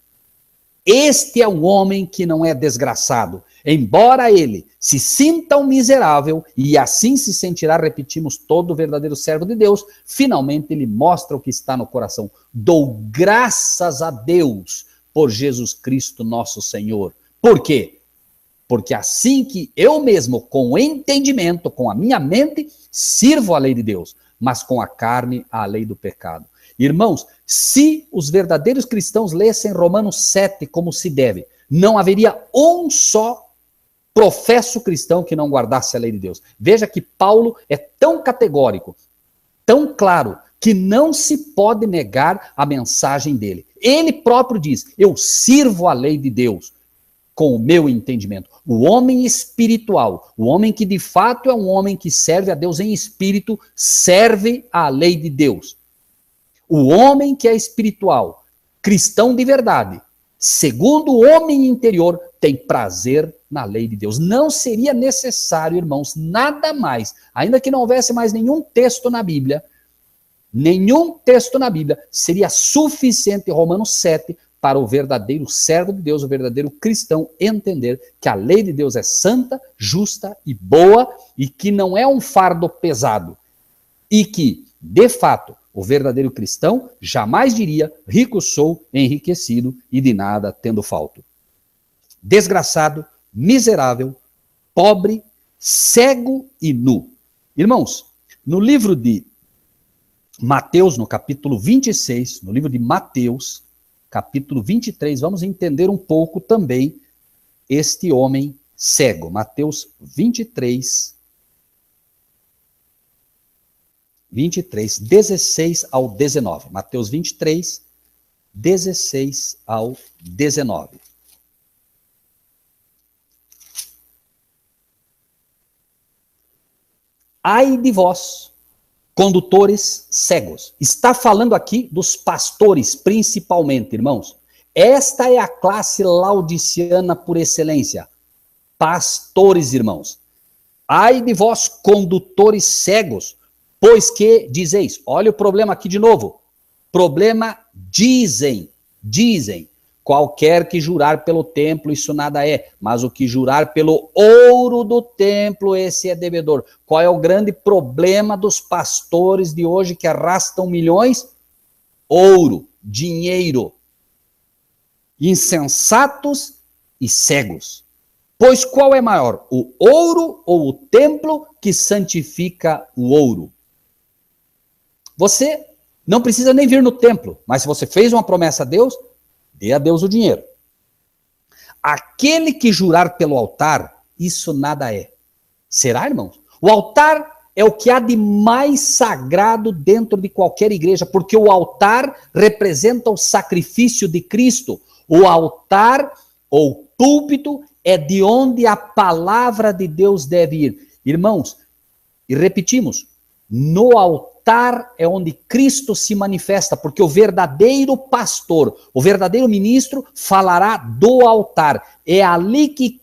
este é um homem que não é desgraçado, embora ele se sinta um miserável, e assim se sentirá, repetimos, todo verdadeiro servo de Deus, finalmente ele mostra o que está no coração. Dou graças a Deus por Jesus Cristo nosso Senhor. Por quê? Porque assim que eu mesmo, com entendimento, com a minha mente, sirvo a lei de Deus, mas com a carne, a lei do pecado. Irmãos, se os verdadeiros cristãos lessem Romanos 7 como se deve, não haveria um só professo cristão que não guardasse a lei de Deus. Veja que Paulo é tão categórico, tão claro, que não se pode negar a mensagem dele. Ele próprio diz, eu sirvo a lei de Deus com o meu entendimento. O homem espiritual, o homem que de fato é um homem que serve a Deus em espírito, serve a lei de Deus. O homem que é espiritual, cristão de verdade, segundo o homem interior, tem prazer na lei de Deus. Não seria necessário, irmãos, nada mais, ainda que não houvesse mais nenhum texto na Bíblia, seria suficiente Romanos 7 para o verdadeiro servo de Deus, o verdadeiro cristão, entender que a lei de Deus é santa, justa e boa, e que não é um fardo pesado. E que, de fato, o verdadeiro cristão jamais diria, rico sou, enriquecido e de nada tendo falta. Desgraçado, miserável, pobre, cego e nu. Irmãos, no livro de Mateus, no capítulo 26, no livro de Mateus, capítulo 23, vamos entender um pouco também este homem cego. Mateus 23, 16 ao 19. Mateus 23, 16 ao 19. Ai de vós, condutores cegos. Está falando aqui dos pastores, principalmente, irmãos. Esta é a classe laodiceana por excelência. Pastores, irmãos. Ai de vós, condutores cegos, pois que dizeis, olha o problema aqui de novo. Problema, dizem. Qualquer que jurar pelo templo, isso nada é. Mas o que jurar pelo ouro do templo, esse é devedor. Qual é o grande problema dos pastores de hoje que arrastam milhões? Ouro, dinheiro. Insensatos e cegos. Pois qual é maior, o ouro ou o templo que santifica o ouro? Você não precisa nem vir no templo, mas se você fez uma promessa a Deus, dê a Deus o dinheiro. Aquele que jurar pelo altar, isso nada é. Será, irmãos? O altar é o que há de mais sagrado dentro de qualquer igreja, porque o altar representa o sacrifício de Cristo. O altar ou púlpito é de onde a palavra de Deus deve ir. Irmãos, e repetimos, no altar é onde Cristo se manifesta, porque o verdadeiro pastor, o verdadeiro ministro falará do altar. É ali que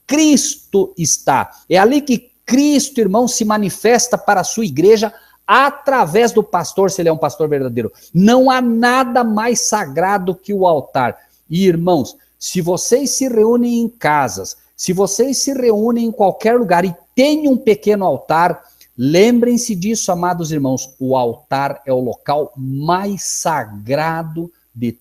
Cristo está. É ali que Cristo, irmão, se manifesta para a sua igreja através do pastor, se ele é um pastor verdadeiro. Não há nada mais sagrado que o altar. E, irmãos, se vocês se reúnem em casas, se vocês se reúnem em qualquer lugar e têm um pequeno altar, lembrem-se disso, amados irmãos, o altar é o local mais sagrado de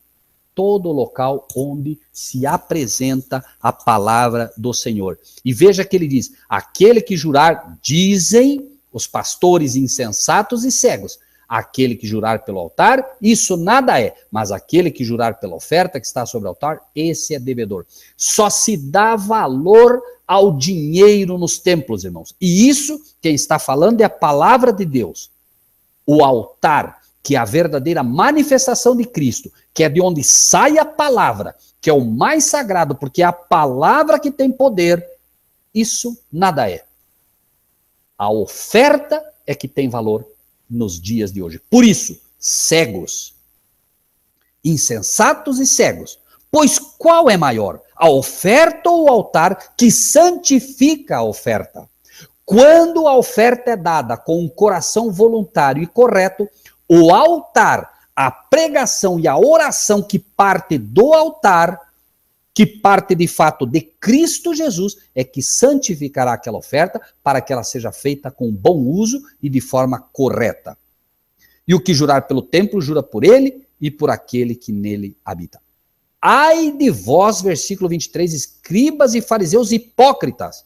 todo o local onde se apresenta a palavra do Senhor. E veja que ele diz, aquele que jurar, dizem os pastores insensatos e cegos, aquele que jurar pelo altar, isso nada é, mas aquele que jurar pela oferta que está sobre o altar, esse é devedor. Só se dá valor ao dinheiro nos templos, irmãos. E isso, quem está falando é a palavra de Deus. O altar, que é a verdadeira manifestação de Cristo, que é de onde sai a palavra, que é o mais sagrado, porque é a palavra que tem poder, isso nada é. A oferta é que tem valor nos dias de hoje. Por isso, cegos, insensatos e cegos. Pois qual é maior? A oferta ou o altar que santifica a oferta? Quando a oferta é dada com um coração voluntário e correto, o altar, a pregação e a oração que parte do altar, que parte de fato de Cristo Jesus, é que santificará aquela oferta para que ela seja feita com bom uso e de forma correta. E o que jurar pelo templo, jura por ele e por aquele que nele habita. Ai de vós, versículo 23, escribas e fariseus hipócritas,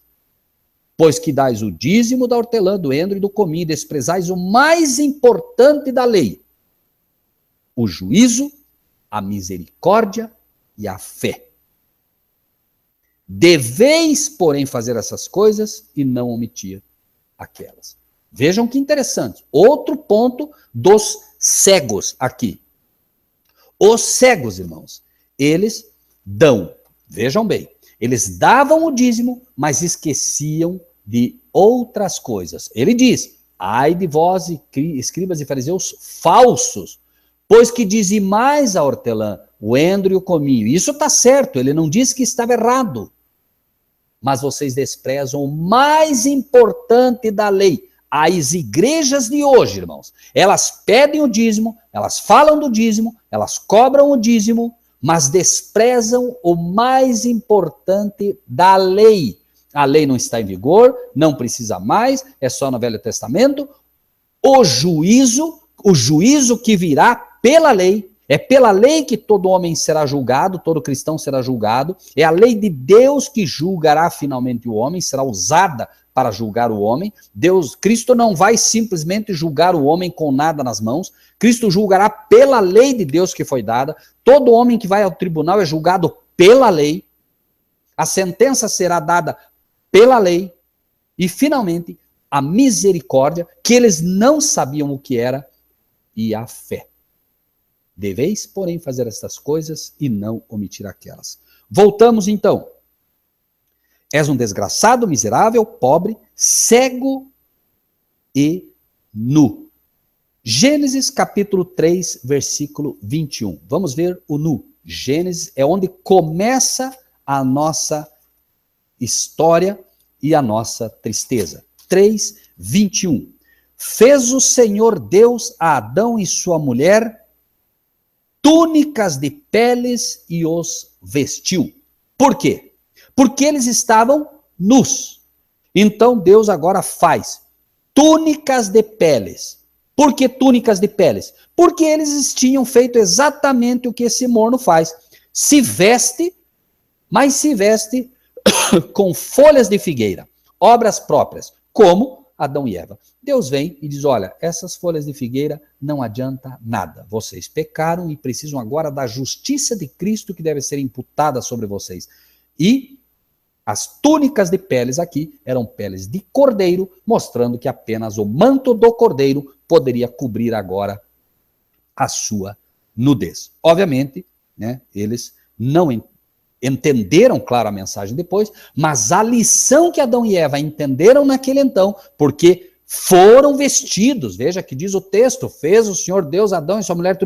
pois que dais o dízimo da hortelã, do endro e do cominho, e desprezais o mais importante da lei, o juízo, a misericórdia e a fé. Deveis, porém, fazer essas coisas e não omitir aquelas. Vejam que interessante. Outro ponto dos cegos aqui. Os cegos, irmãos, eles dão, vejam bem, eles davam o dízimo, mas esqueciam de outras coisas. Ele diz, ai de vós, escribas e fariseus falsos, pois que dizimais a hortelã, o endro e o cominho. Isso está certo, ele não disse que estava errado. Mas vocês desprezam o mais importante da lei. As igrejas de hoje, irmãos, elas pedem o dízimo, elas falam do dízimo, elas cobram o dízimo, mas desprezam o mais importante da lei. A lei não está em vigor, não precisa mais, é só no Velho Testamento. O juízo que virá pela lei, é pela lei que todo homem será julgado, todo cristão será julgado, é a lei de Deus que julgará finalmente o homem, será usada para julgar o homem. Cristo não vai simplesmente julgar o homem com nada nas mãos, Cristo julgará pela lei de Deus que foi dada. Todo homem que vai ao tribunal é julgado pela lei, a sentença será dada pela lei, e finalmente a misericórdia, que eles não sabiam o que era, e a fé. Deveis, porém, fazer estas coisas e não omitir aquelas. Voltamos então. És um desgraçado, miserável, pobre, cego e nu. Gênesis capítulo 3, versículo 21. Vamos ver o nu. Gênesis é onde começa a nossa história e a nossa tristeza. 3, 21. Fez o Senhor Deus a Adão e sua mulher túnicas de peles e os vestiu. Por quê? Porque eles estavam nus. Então Deus agora faz túnicas de peles. Por que túnicas de peles? Porque eles tinham feito exatamente o que esse morno faz. Se veste, mas se veste com folhas de figueira, obras próprias, como Adão e Eva. Deus vem e diz, olha, essas folhas de figueira não adianta nada. Vocês pecaram e precisam agora da justiça de Cristo que deve ser imputada sobre vocês. E as túnicas de peles aqui eram peles de cordeiro, mostrando que apenas o manto do cordeiro poderia cobrir agora a sua nudez. Obviamente, né, eles não entenderam, claro, a mensagem depois, mas a lição que Adão e Eva entenderam naquele então, porque foram vestidos, veja que diz o texto, fez o Senhor Deus Adão e sua mulher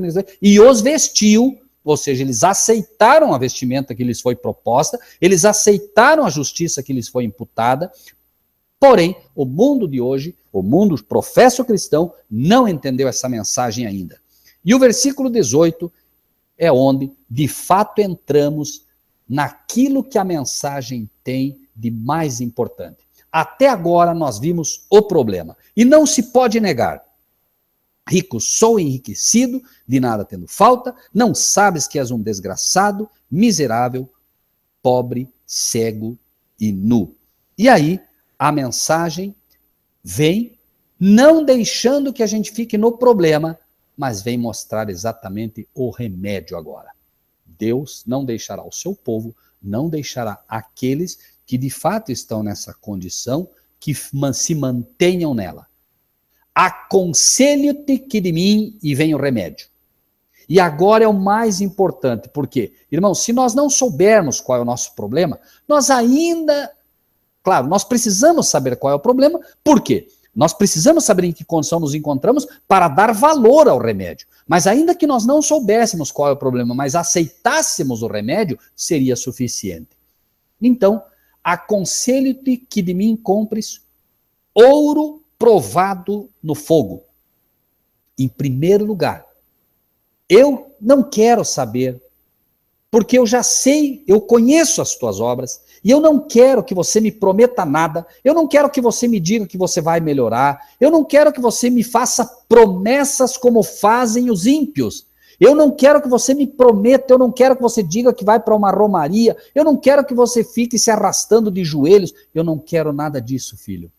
e os vestiu, ou seja, eles aceitaram a vestimenta que lhes foi proposta, eles aceitaram a justiça que lhes foi imputada, porém, o mundo de hoje, o mundo professo cristão, não entendeu essa mensagem ainda. E o versículo 18 é onde, de fato, entramos naquilo que a mensagem tem de mais importante. Até agora nós vimos o problema. E não se pode negar. Rico sou enriquecido, de nada tendo falta, não sabes que és um desgraçado, miserável, pobre, cego e nu. E aí, a mensagem vem, não deixando que a gente fique no problema, mas vem mostrar exatamente o remédio agora. Deus não deixará o seu povo, não deixará aqueles que de fato estão nessa condição, que se mantenham nela. Aconselho-te que de mim e vem o remédio. E agora é o mais importante, porque, irmãos, se nós não soubermos qual é o nosso problema, nós ainda, claro, nós precisamos saber qual é o problema, por quê? Nós precisamos saber em que condição nos encontramos para dar valor ao remédio. Mas ainda que nós não soubéssemos qual é o problema, mas aceitássemos o remédio, seria suficiente. Então, aconselho-te que de mim compres ouro provado no fogo. Em primeiro lugar, eu não quero saber, porque eu já sei, eu conheço as tuas obras, e eu não quero que você me prometa nada, eu não quero que você me diga que você vai melhorar, eu não quero que você me faça promessas como fazem os ímpios. Eu não quero que você me prometa, eu não quero que você diga que vai para uma romaria, eu não quero que você fique se arrastando de joelhos, eu não quero nada disso, filho.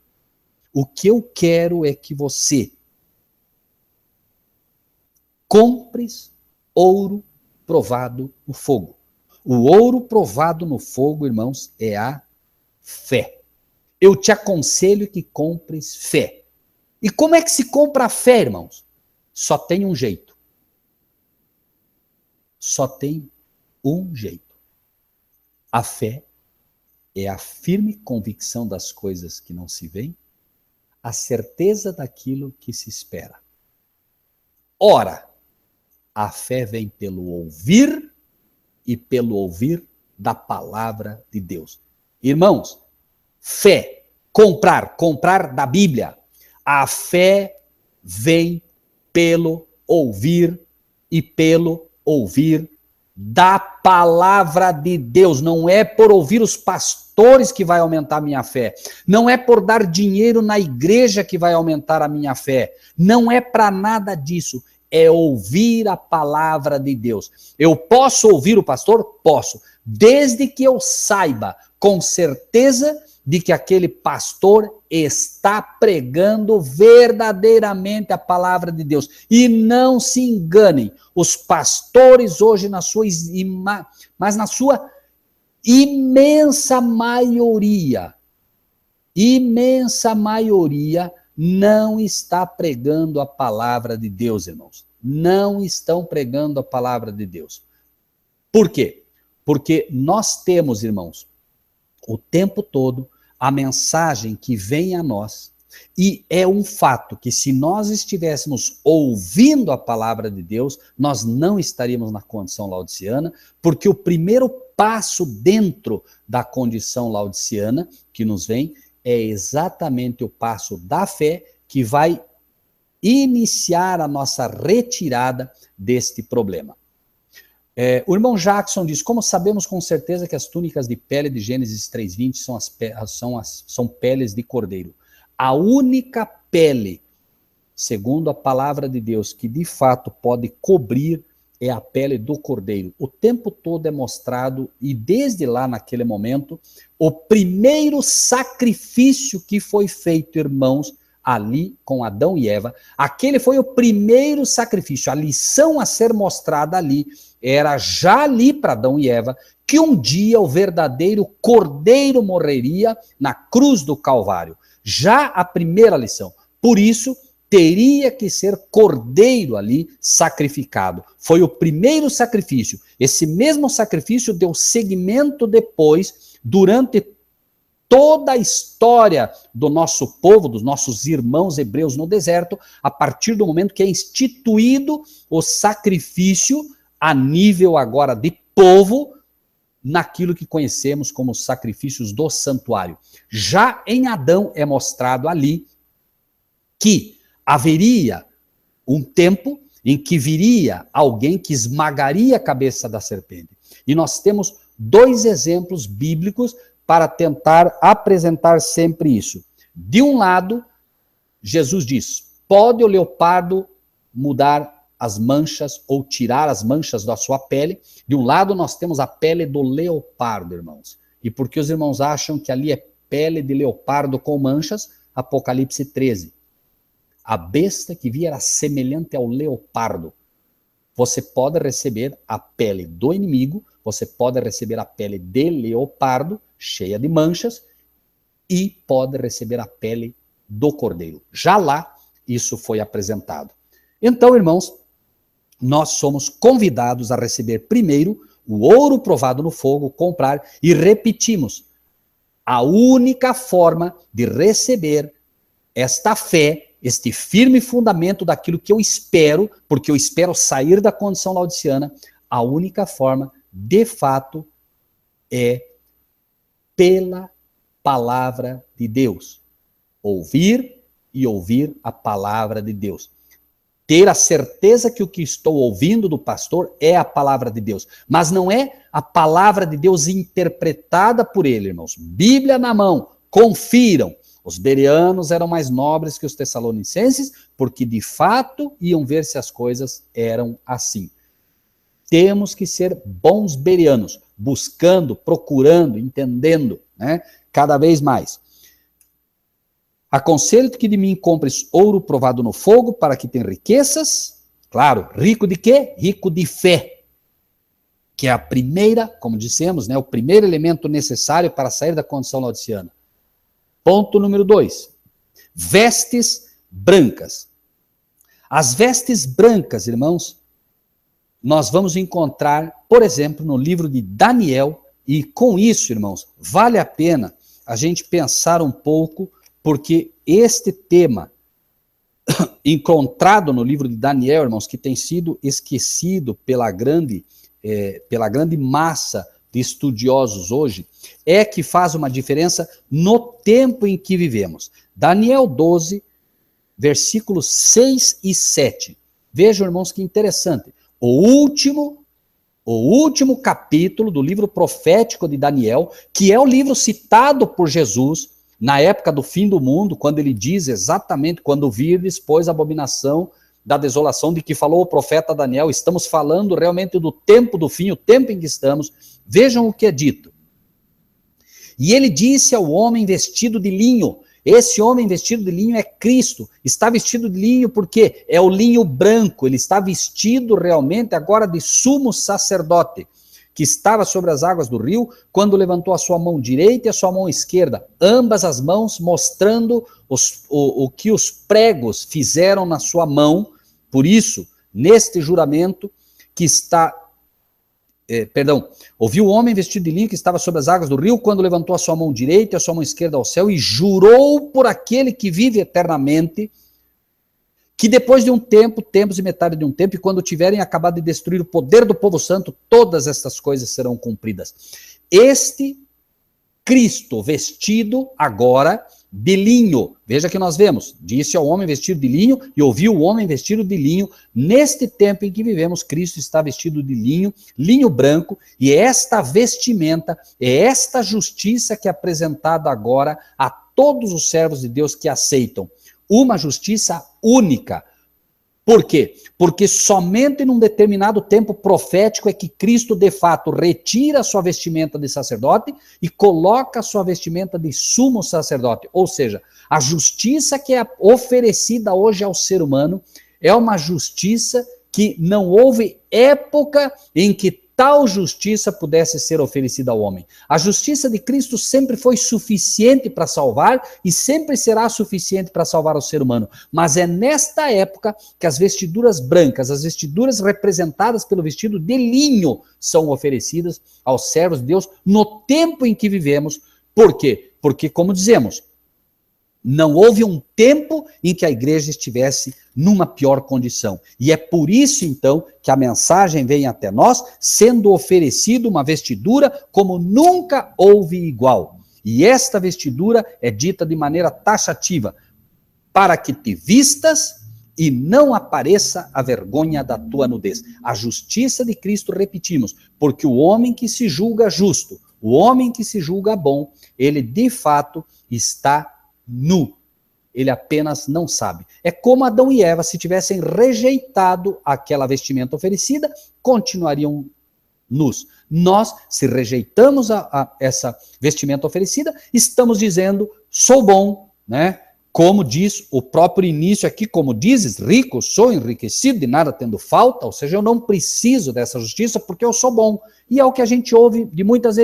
O que eu quero é que você compres ouro provado no fogo. O ouro provado no fogo, irmãos, é a fé. Eu te aconselho que compres fé. E como é que se compra a fé, irmãos? Só tem um jeito. Só tem um jeito. A fé é a firme convicção das coisas que não se veem, a certeza daquilo que se espera. Ora, a fé vem pelo ouvir e pelo ouvir da palavra de Deus. Irmãos, fé, comprar da Bíblia. A fé vem pelo ouvir e pelo ouvir da palavra de Deus. Não é por ouvir os pastores que vai aumentar a minha fé. Não é por dar dinheiro na igreja que vai aumentar a minha fé. Não é para nada disso. É ouvir a palavra de Deus. Eu posso ouvir o pastor? Posso. Desde que eu saiba com certeza de que aquele pastor está pregando verdadeiramente a palavra de Deus. E não se enganem, os pastores hoje, mas na sua imensa maioria, não está pregando a palavra de Deus, irmãos. Não estão pregando a palavra de Deus. Por quê? Porque nós temos, irmãos, o tempo todo a mensagem que vem a nós, e é um fato que se nós estivéssemos ouvindo a palavra de Deus, nós não estaríamos na condição laodiceana, porque o primeiro passo dentro da condição laodiceana que nos vem é exatamente o passo da fé que vai iniciar a nossa retirada deste problema. O irmão Jackson diz, como sabemos com certeza que as túnicas de pele de Gênesis 3:20 são peles de cordeiro? A única pele, segundo a palavra de Deus, que de fato pode cobrir é a pele do cordeiro. O tempo todo é mostrado, e desde lá naquele momento, o primeiro sacrifício que foi feito, irmãos, ali com Adão e Eva, aquele foi o primeiro sacrifício. A lição a ser mostrada ali era já ali para Adão e Eva, que um dia o verdadeiro cordeiro morreria na cruz do Calvário. Já a primeira lição. Por isso, teria que ser cordeiro ali sacrificado. Foi o primeiro sacrifício. Esse mesmo sacrifício deu seguimento depois, durante toda a história do nosso povo, dos nossos irmãos hebreus no deserto, a partir do momento que é instituído o sacrifício a nível agora de povo, naquilo que conhecemos como os sacrifícios do santuário. Já em Adão é mostrado ali que haveria um tempo em que viria alguém que esmagaria a cabeça da serpente. E nós temos dois exemplos bíblicos para tentar apresentar sempre isso. De um lado, Jesus diz, pode o leopardo mudar as manchas ou tirar as manchas da sua pele? De um lado nós temos a pele do leopardo, irmãos. E porque os irmãos acham que ali é pele de leopardo com manchas? Apocalipse 13. A besta que via era semelhante ao leopardo. Você pode receber a pele do inimigo, você pode receber a pele de leopardo, cheia de manchas, e pode receber a pele do cordeiro. Já lá, isso foi apresentado. Então, irmãos, nós somos convidados a receber primeiro o ouro provado no fogo, comprar, e repetimos, a única forma de receber esta fé, este firme fundamento daquilo que eu espero, porque eu espero sair da condição laodiceana, a única forma, de fato, é pela palavra de Deus. Ouvir e ouvir a palavra de Deus. Ter a certeza que o que estou ouvindo do pastor é a palavra de Deus. Mas não é a palavra de Deus interpretada por ele, irmãos. Bíblia na mão, confiram. Os bereanos eram mais nobres que os tessalonicenses, porque de fato iam ver se as coisas eram assim. Temos que ser bons bereanos, buscando, procurando, entendendo, né? Cada vez mais. Aconselho-te que de mim compres ouro provado no fogo, para que tenha riquezas. Claro, rico de quê? Rico de fé. Que é a primeira, como dissemos, né, o primeiro elemento necessário para sair da condição laodiceana. Ponto número 2. Vestes brancas. As vestes brancas, irmãos, nós vamos encontrar, por exemplo, no livro de Daniel, e com isso, irmãos, vale a pena a gente pensar um pouco, porque este tema encontrado no livro de Daniel, irmãos, que tem sido esquecido pela grande massa de estudiosos hoje, é que faz uma diferença no tempo em que vivemos. Daniel 12, versículos 6 e 7. Vejam, irmãos, que interessante. O último capítulo do livro profético de Daniel, que é o livro citado por Jesus na época do fim do mundo, quando ele diz exatamente, quando virdes, pois, a abominação da desolação de que falou o profeta Daniel, estamos falando realmente do tempo do fim, o tempo em que estamos. Vejam o que é dito. E ele disse ao homem vestido de linho, esse homem vestido de linho é Cristo, está vestido de linho porque é o linho branco, ele está vestido realmente agora de sumo sacerdote, que estava sobre as águas do rio, quando levantou a sua mão direita e a sua mão esquerda, ambas as mãos mostrando o que os pregos fizeram na sua mão. Por isso, neste juramento que está... ouviu o homem vestido de linho que estava sobre as águas do rio, quando levantou a sua mão direita e a sua mão esquerda ao céu, e jurou por aquele que vive eternamente, que depois de um tempo, tempos e metade de um tempo, e quando tiverem acabado de destruir o poder do povo santo, todas estas coisas serão cumpridas. Este Cristo vestido agora de linho, veja que nós vemos, disse ao homem vestido de linho e ouviu o homem vestido de linho. Neste tempo em que vivemos, Cristo está vestido de linho, linho branco, e esta vestimenta, é esta justiça que é apresentada agora a todos os servos de Deus que aceitam. Uma justiça única. Por quê? Porque somente num determinado tempo profético é que Cristo, de fato, retira a sua vestimenta de sacerdote e coloca a sua vestimenta de sumo sacerdote. Ou seja, a justiça que é oferecida hoje ao ser humano é uma justiça que não houve época em que tal justiça pudesse ser oferecida ao homem. A justiça de Cristo sempre foi suficiente para salvar e sempre será suficiente para salvar o ser humano. Mas é nesta época que as vestiduras brancas, as vestiduras representadas pelo vestido de linho, são oferecidas aos servos de Deus no tempo em que vivemos. Por quê? Porque, como dizemos, não houve um tempo em que a igreja estivesse numa pior condição. E é por isso, então, que a mensagem vem até nós, sendo oferecida uma vestidura como nunca houve igual. E esta vestidura é dita de maneira taxativa, para que te vistas e não apareça a vergonha da tua nudez. A justiça de Cristo, repetimos, porque o homem que se julga justo, o homem que se julga bom, ele de fato está nu. Ele apenas não sabe. É como Adão e Eva, se tivessem rejeitado aquela vestimenta oferecida, continuariam nus. Nós, se rejeitamos essa vestimenta oferecida, estamos dizendo, sou bom, né? Como diz o próprio início aqui, como dizes, rico, sou enriquecido, de nada tendo falta, ou seja, eu não preciso dessa justiça porque eu sou bom. E é o que a gente ouve de muitas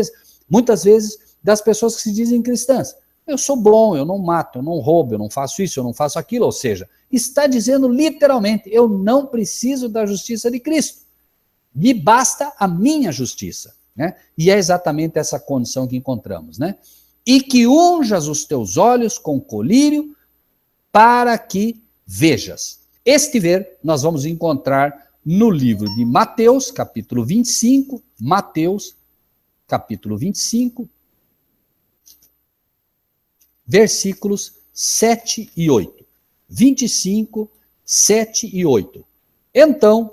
vezes das pessoas que se dizem cristãs. Eu sou bom, eu não mato, eu não roubo, eu não faço isso, eu não faço aquilo. Ou seja, está dizendo literalmente, eu não preciso da justiça de Cristo. Me basta a minha justiça. Né? E é exatamente essa condição que encontramos. Né? E que unjas os teus olhos com colírio para que vejas. Este ver nós vamos encontrar no livro de Mateus, capítulo 25, Mateus, capítulo 25, versículos 7 e 8. 25, 7 e 8. Então,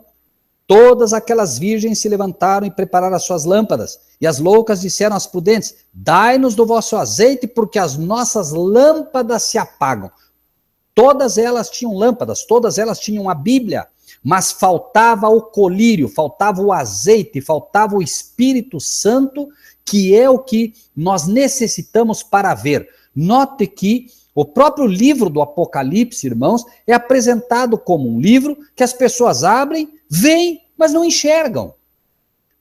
todas aquelas virgens se levantaram e prepararam as suas lâmpadas. E as loucas disseram às prudentes: dai-nos do vosso azeite, porque as nossas lâmpadas se apagam. Todas elas tinham lâmpadas, todas elas tinham a Bíblia, mas faltava o colírio, faltava o azeite, faltava o Espírito Santo, que é o que nós necessitamos para ver. Note que o próprio livro do Apocalipse, irmãos, é apresentado como um livro que as pessoas abrem, veem, mas não enxergam.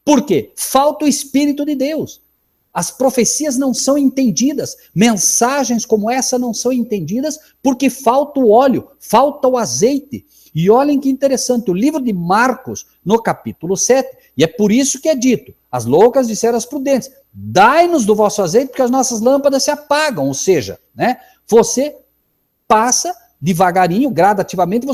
Por quê? Falta o Espírito de Deus. As profecias não são entendidas, mensagens como essa não são entendidas porque falta o óleo, falta o azeite. E olhem que interessante, o livro de Marcos, no capítulo 7, e é por isso que é dito, as loucas disseram às prudentes: dai-nos do vosso azeite, porque as nossas lâmpadas se apagam. Ou seja, né, você passa devagarinho, gradativamente,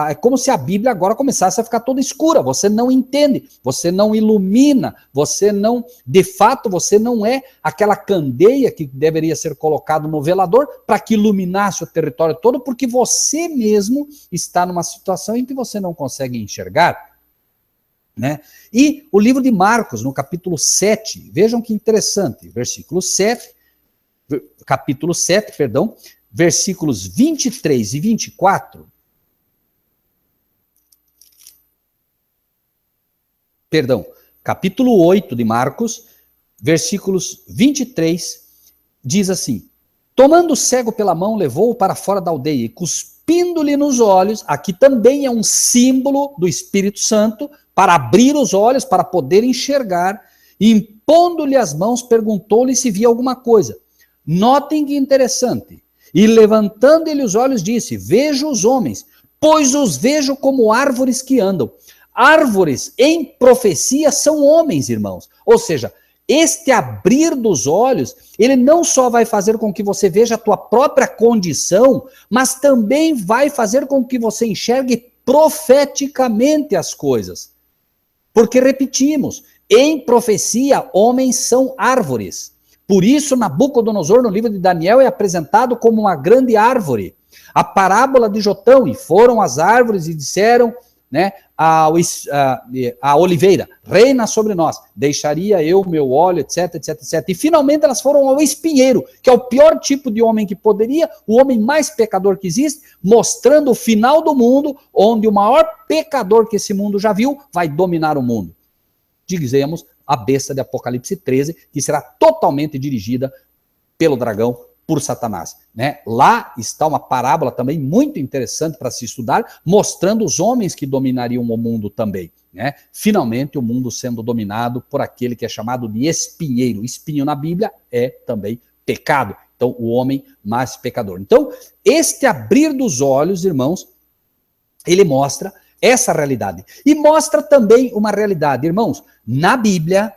é como se a Bíblia agora começasse a ficar toda escura, você não entende, você não ilumina, você não, de fato, você não é aquela candeia que deveria ser colocado no velador para que iluminasse o território todo, porque você mesmo está numa situação em que você não consegue enxergar. Né? E o livro de Marcos, no capítulo 7, vejam que interessante, capítulo 7, versículos 23 e 24, capítulo 8 de Marcos, versículos 23, diz assim: tomando o cego pela mão, levou-o para fora da aldeia e cuspindo-lhe nos olhos, aqui também é um símbolo do Espírito Santo, para abrir os olhos, para poder enxergar, e impondo-lhe as mãos, perguntou-lhe se via alguma coisa. Notem que interessante. E levantando ele os olhos, disse: vejo os homens, pois os vejo como árvores que andam. Árvores em profecia são homens, irmãos. Ou seja, este abrir dos olhos, ele não só vai fazer com que você veja a tua própria condição, mas também vai fazer com que você enxergue profeticamente as coisas. Porque, repetimos, em profecia, homens são árvores. Por isso, Nabucodonosor, no livro de Daniel, é apresentado como uma grande árvore. A parábola de Jotão: e foram as árvores e disseram, né, a oliveira: reina sobre nós, deixaria eu meu óleo, etc, etc, etc. E finalmente elas foram ao espinheiro, que é o pior tipo de homem que poderia, o homem mais pecador que existe, mostrando o final do mundo, onde o maior pecador que esse mundo já viu vai dominar o mundo. Dizemos a besta de Apocalipse 13, que será totalmente dirigida pelo dragão, por Satanás. Né? Lá está uma parábola também muito interessante para se estudar, mostrando os homens que dominariam o mundo também. Né? Finalmente, o mundo sendo dominado por aquele que é chamado de espinheiro. Espinho na Bíblia é também pecado. Então, o homem mais pecador. Então, este abrir dos olhos, irmãos, ele mostra essa realidade. E mostra também uma realidade, irmãos. Na Bíblia,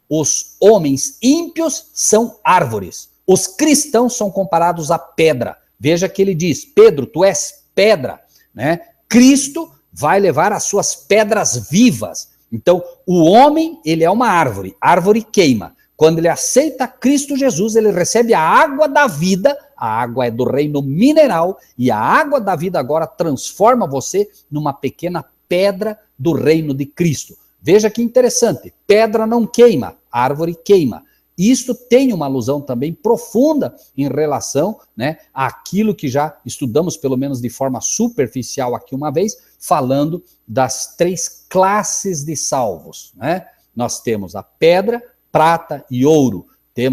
os homens ímpios são árvores. Os cristãos são comparados à pedra. Veja que ele diz: Pedro, tu és pedra. Né? Cristo vai levar as suas pedras vivas. Então, o homem, ele é uma árvore. Árvore queima. Quando ele aceita Cristo Jesus, ele recebe a água da vida. A água é do reino mineral. E a água da vida agora transforma você numa pequena pedra do reino de Cristo. Veja que interessante. Pedra não queima, árvore queima. Isto tem uma alusão também profunda em relação, né, àquilo que já estudamos, pelo menos de forma superficial aqui uma vez, falando das 3 classes de salvos. Né? Nós temos a pedra, prata e ouro.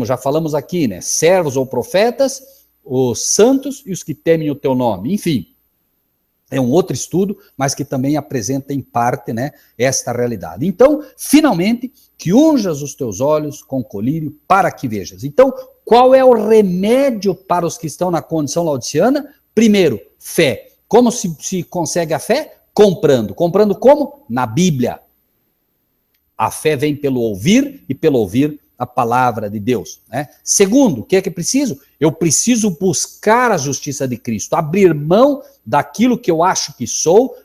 Já falamos aqui, né, servos ou profetas, os santos e os que temem o teu nome. Enfim, é um outro estudo, mas que também apresenta em parte, né, esta realidade. Então, finalmente, que unjas os teus olhos com colírio para que vejas. Então, qual é o remédio para os que estão na condição laodiceana? Primeiro, fé. Como se consegue a fé? Comprando. Comprando como? Na Bíblia. A fé vem pelo ouvir e pelo ouvir a palavra de Deus, né? Segundo, o que é que preciso? Eu preciso buscar a justiça de Cristo, abrir mão daquilo que eu acho que sou,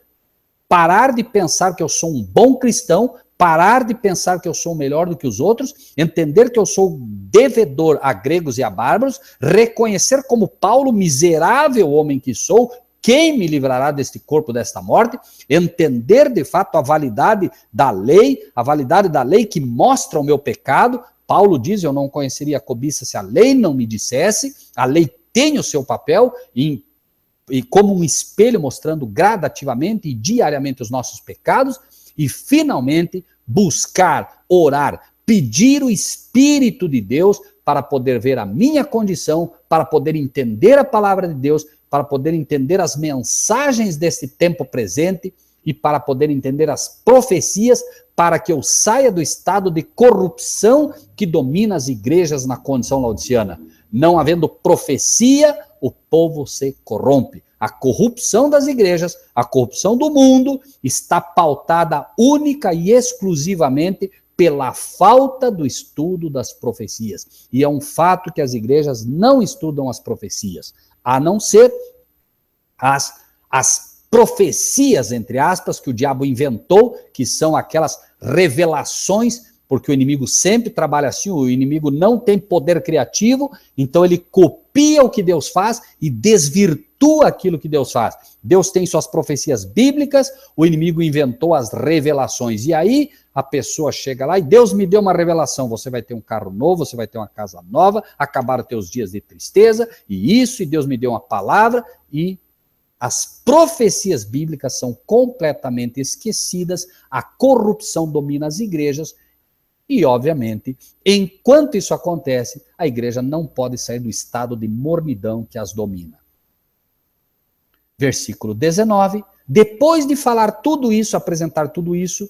parar de pensar que eu sou um bom cristão, parar de pensar que eu sou melhor do que os outros, entender que eu sou devedor a gregos e a bárbaros, reconhecer como Paulo, miserável homem que sou, quem me livrará deste corpo, desta morte, entender de fato a validade da lei que mostra o meu pecado. Paulo diz, eu não conheceria a cobiça se a lei não me dissesse, a lei tem o seu papel e como um espelho mostrando gradativamente e diariamente os nossos pecados, e finalmente buscar, orar, pedir o Espírito de Deus para poder ver a minha condição, para poder entender a palavra de Deus, para poder entender as mensagens desse tempo presente e para poder entender as profecias, para que eu saia do estado de corrupção que domina as igrejas na condição laodiceana. Não havendo profecia, o povo se corrompe. A corrupção das igrejas, a corrupção do mundo está pautada única e exclusivamente pela falta do estudo das profecias. E é um fato que as igrejas não estudam as profecias, a não ser as profecias, entre aspas, que o diabo inventou, que são aquelas revelações, porque o inimigo sempre trabalha assim, o inimigo não tem poder criativo, então ele copia o que Deus faz e desvirtua aquilo que Deus faz. Deus tem suas profecias bíblicas, o inimigo inventou as revelações, e aí a pessoa chega lá e Deus me deu uma revelação, você vai ter um carro novo, você vai ter uma casa nova, acabaram teus dias de tristeza, e Deus me deu uma palavra, e as profecias bíblicas são completamente esquecidas, a corrupção domina as igrejas, e, obviamente, enquanto isso acontece, a igreja não pode sair do estado de mornidão que as domina. Versículo 19, depois de falar tudo isso, apresentar tudo isso,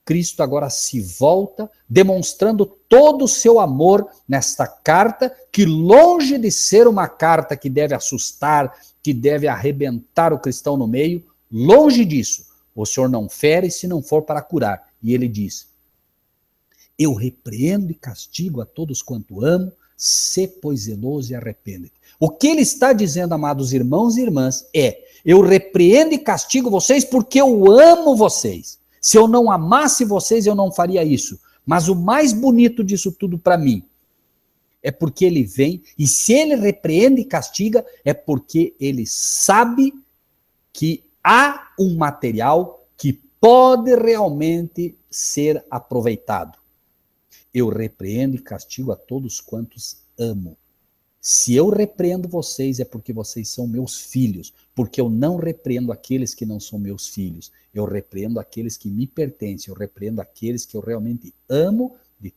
Cristo agora se volta, demonstrando todo o seu amor nesta carta, que longe de ser uma carta que deve assustar, que deve arrebentar o cristão no meio, longe disso, o Senhor não fere se não for para curar. E ele diz, eu repreendo e castigo a todos quanto amo, sê pois zeloso e arrepende-te. O que ele está dizendo, amados irmãos e irmãs, é, eu repreendo e castigo vocês porque eu amo vocês. Se eu não amasse vocês, eu não faria isso. Mas o mais bonito disso tudo para mim é porque ele vem, e se ele repreende e castiga, é porque ele sabe que há um material que pode realmente ser aproveitado. Eu repreendo e castigo a todos quantos amo. Se eu repreendo vocês, é porque vocês são meus filhos, porque eu não repreendo aqueles que não são meus filhos, eu repreendo aqueles que me pertencem, eu repreendo aqueles que eu realmente amo de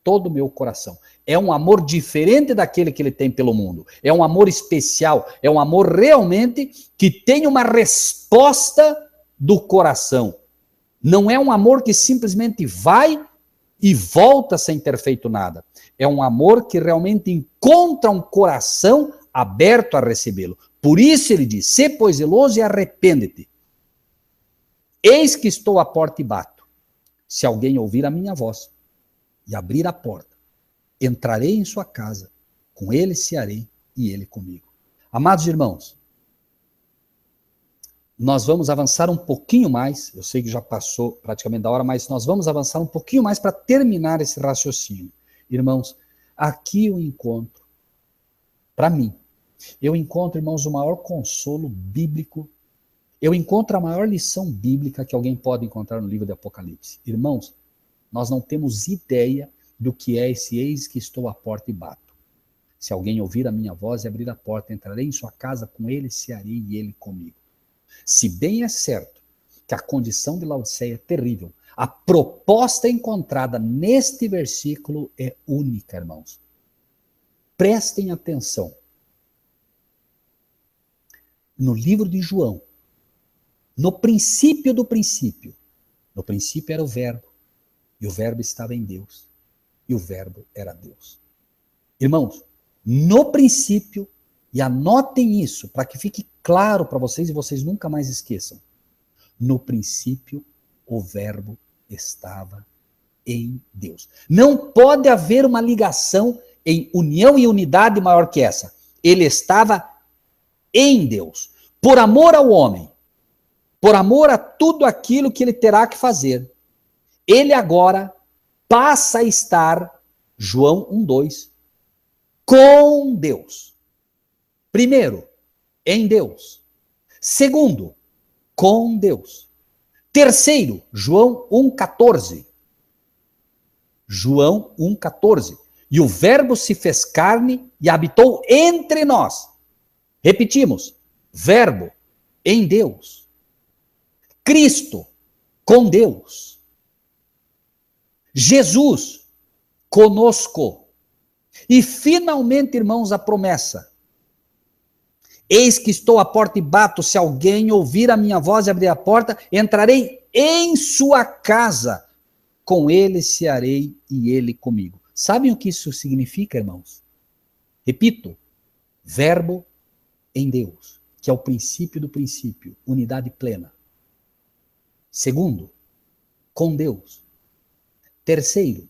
todo o meu coração. É um amor diferente daquele que ele tem pelo mundo, é um amor especial, é um amor realmente que tem uma resposta do coração. Não é um amor que simplesmente vai e volta sem ter feito nada. É um amor que realmente encontra um coração aberto a recebê-lo. Por isso ele diz, sê pois zeloso e arrepende-te. Eis que estou à porta e bato. Se alguém ouvir a minha voz e abrir a porta, entrarei em sua casa, com ele cearei e ele comigo. Amados irmãos, nós vamos avançar um pouquinho mais, eu sei que já passou praticamente da hora, mas nós vamos avançar um pouquinho mais para terminar esse raciocínio. Irmãos, aqui eu encontro, para mim, eu encontro, irmãos, o maior consolo bíblico, eu encontro a maior lição bíblica que alguém pode encontrar no livro de Apocalipse. Irmãos, nós não temos ideia do que é esse eis que estou à porta e bato. Se alguém ouvir a minha voz e abrir a porta, entrarei em sua casa, com ele cearei e ele comigo. Se bem é certo que a condição de Laodiceia é terrível, a proposta encontrada neste versículo é única, irmãos. Prestem atenção. No livro de João, no princípio do princípio, no princípio era o verbo, e o verbo estava em Deus, e o verbo era Deus. Irmãos, no princípio, e anotem isso, para que fique claro para vocês e vocês nunca mais esqueçam. No princípio, o verbo estava em Deus. Não pode haver uma ligação em união e unidade maior que essa. Ele estava em Deus, por amor ao homem, por amor a tudo aquilo que ele terá que fazer. Ele agora passa a estar, João 1:2, com Deus. Primeiro, em Deus. Segundo, com Deus. Terceiro, João 1:14. João 1:14. E o Verbo se fez carne e habitou entre nós. Repetimos, Verbo em Deus. Cristo com Deus. Jesus conosco. E finalmente, irmãos, a promessa. Eis que estou à porta e bato, se alguém ouvir a minha voz e abrir a porta, entrarei em sua casa, com ele cearei e ele comigo. Sabem o que isso significa, irmãos? Repito, Verbo em Deus, que é o princípio do princípio, unidade plena. Segundo, com Deus. Terceiro,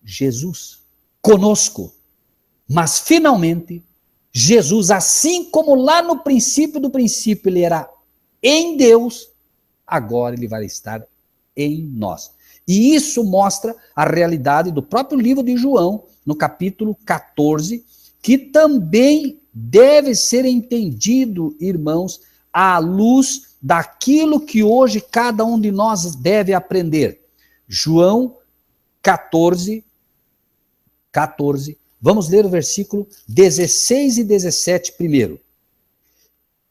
Jesus conosco. Mas finalmente, Jesus, assim como lá no princípio do princípio ele era em Deus, agora ele vai estar em nós. E isso mostra a realidade do próprio livro de João, no capítulo 14, que também deve ser entendido, irmãos, à luz daquilo que hoje cada um de nós deve aprender. João 14, vamos ler o versículo 16 e 17 primeiro.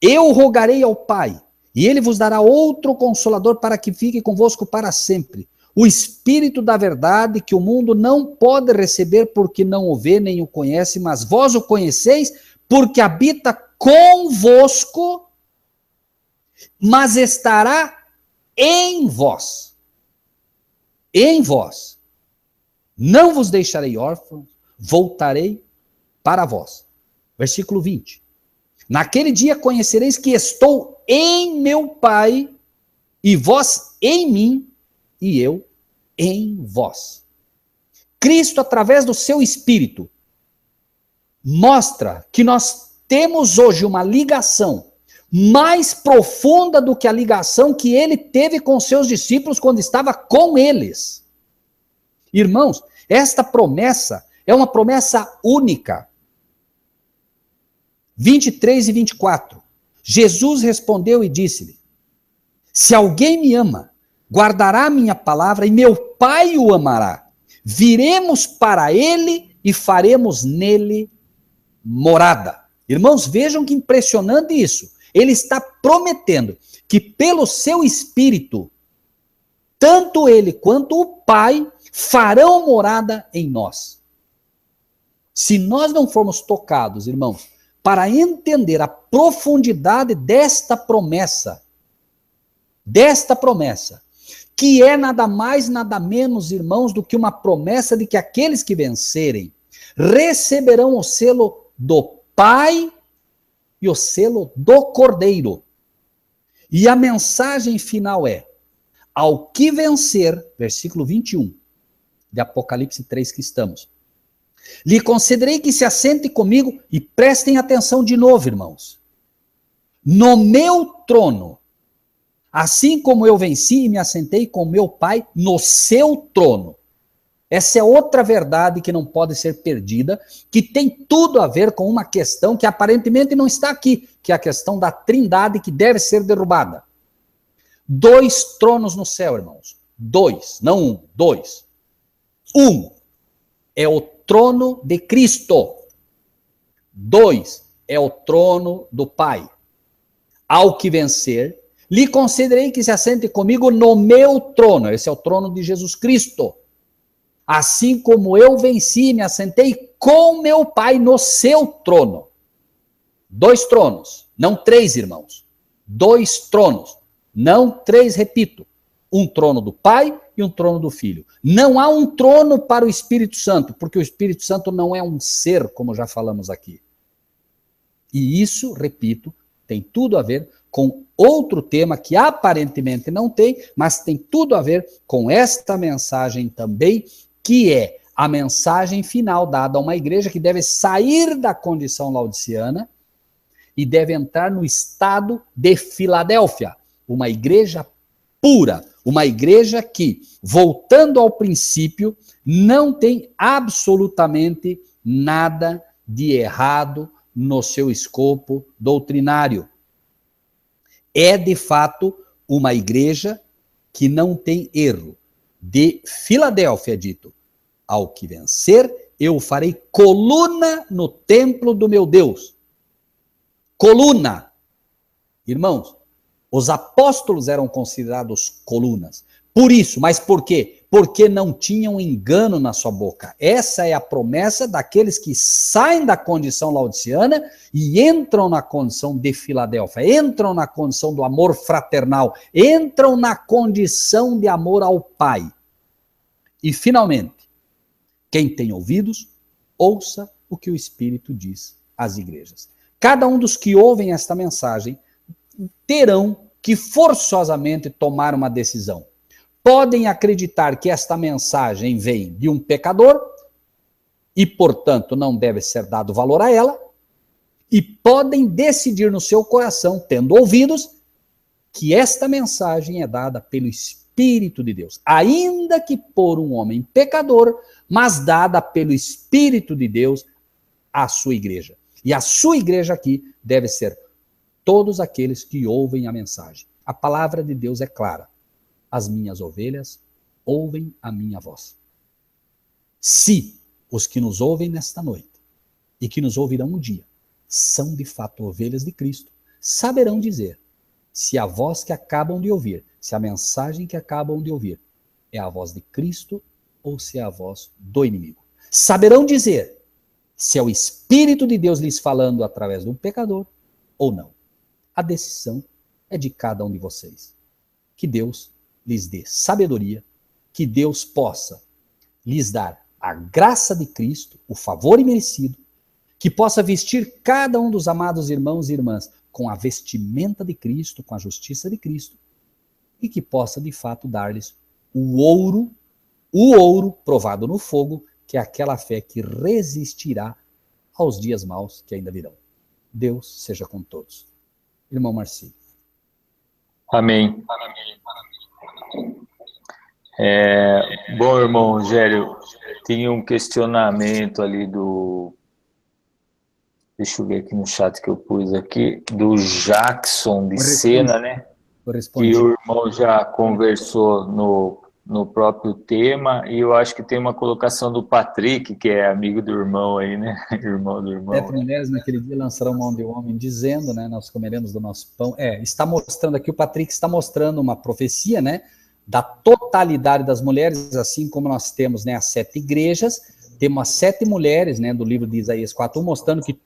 Eu rogarei ao Pai, e ele vos dará outro consolador para que fique convosco para sempre. O Espírito da verdade, que o mundo não pode receber porque não o vê nem o conhece, mas vós o conheceis porque habita convosco, mas estará em vós. Em vós. Não vos deixarei órfãos, voltarei para vós. Versículo 20. Naquele dia conhecereis que estou em meu Pai, e vós em mim, e eu em vós. Cristo, através do seu Espírito, mostra que nós temos hoje uma ligação mais profunda do que a ligação que ele teve com seus discípulos quando estava com eles. Irmãos, esta promessa é uma promessa única. 23 e 24. Jesus respondeu e disse-lhe: se alguém me ama, guardará a minha palavra e meu Pai o amará. Viremos para ele e faremos nele morada. Irmãos, vejam que impressionante isso. Ele está prometendo que pelo seu Espírito, tanto ele quanto o Pai farão morada em nós. Se nós não formos tocados, irmãos, para entender a profundidade desta promessa, que é nada mais, nada menos, irmãos, do que uma promessa de que aqueles que vencerem receberão o selo do Pai e o selo do Cordeiro. E a mensagem final é: ao que vencer, versículo 21, de Apocalipse 3 que estamos, lhe concederei que se assente comigo, e prestem atenção de novo, irmãos, no meu trono, assim como eu venci e me assentei com meu Pai no seu trono. Essa é outra verdade que não pode ser perdida, que tem tudo a ver com uma questão que aparentemente não está aqui, que é a questão da Trindade que deve ser derrubada. 2 tronos no céu, irmãos. 2, não 1, 2. 1 é o trono de Cristo. 2 é o trono do Pai. Ao que vencer, lhe concederei que se assente comigo no meu trono. Esse é o trono de Jesus Cristo. Assim como eu venci e me assentei com meu Pai no seu trono. 2 tronos, não 3, irmãos. 2 tronos, não 3, repito. Um trono do Pai e um trono do Filho. Não há um trono para o Espírito Santo, porque o Espírito Santo não é um ser, como já falamos aqui. E isso, repito, tem tudo a ver com outro tema que aparentemente não tem, mas tem tudo a ver com esta mensagem também, que é a mensagem final dada a uma igreja que deve sair da condição laodiceana e deve entrar no estado de Filadélfia, uma igreja pura, uma igreja que, voltando ao princípio, não tem absolutamente nada de errado no seu escopo doutrinário. É, de fato, uma igreja que não tem erro. De Filadélfia, dito, ao que vencer, eu farei coluna no templo do meu Deus. Coluna. Irmãos, os apóstolos eram considerados colunas. Por isso, mas por quê? Porque não tinham engano na sua boca. Essa é a promessa daqueles que saem da condição laodiceana e entram na condição de Filadélfia, entram na condição do amor fraternal, entram na condição de amor ao Pai. E, finalmente, quem tem ouvidos, ouça o que o Espírito diz às igrejas. Cada um dos que ouvem esta mensagem terão que forçosamente tomar uma decisão. Podem acreditar que esta mensagem vem de um pecador e, portanto, não deve ser dado valor a ela, e podem decidir no seu coração, tendo ouvidos, que esta mensagem é dada pelo Espírito de Deus, ainda que por um homem pecador, mas dada pelo Espírito de Deus à sua igreja. E a sua igreja aqui deve ser todos aqueles que ouvem a mensagem. A palavra de Deus é clara. As minhas ovelhas ouvem a minha voz. Se os que nos ouvem nesta noite e que nos ouvirão um dia são de fato ovelhas de Cristo, saberão dizer se a voz que acabam de ouvir, se a mensagem que acabam de ouvir é a voz de Cristo ou se é a voz do inimigo. Saberão dizer se é o Espírito de Deus lhes falando através de um pecador ou não. A decisão é de cada um de vocês. Que Deus lhes dê sabedoria, que Deus possa lhes dar a graça de Cristo, o favor imerecido, que possa vestir cada um dos amados irmãos e irmãs com a vestimenta de Cristo, com a justiça de Cristo, e que possa, de fato, dar-lhes o ouro provado no fogo, que é aquela fé que resistirá aos dias maus que ainda virão. Deus seja com todos. Irmão Marcílio. Amém. Bom, irmão Rogério, tinha um questionamento ali do... Deixa eu ver aqui no chat que eu pus aqui, do Jackson de Sena, né? Que o irmão já conversou no próprio tema, e eu acho que tem uma colocação do Patrick, que é amigo do irmão aí, né? Irmão do irmão. 7 mulheres naquele dia lançarão mão de um homem, dizendo, né? Nós comeremos do nosso pão. Está mostrando aqui, o Patrick está mostrando uma profecia, né? Da totalidade das mulheres, assim como nós temos, né, as 7 igrejas, temos as 7 mulheres, né, do livro de Isaías 4:1, mostrando que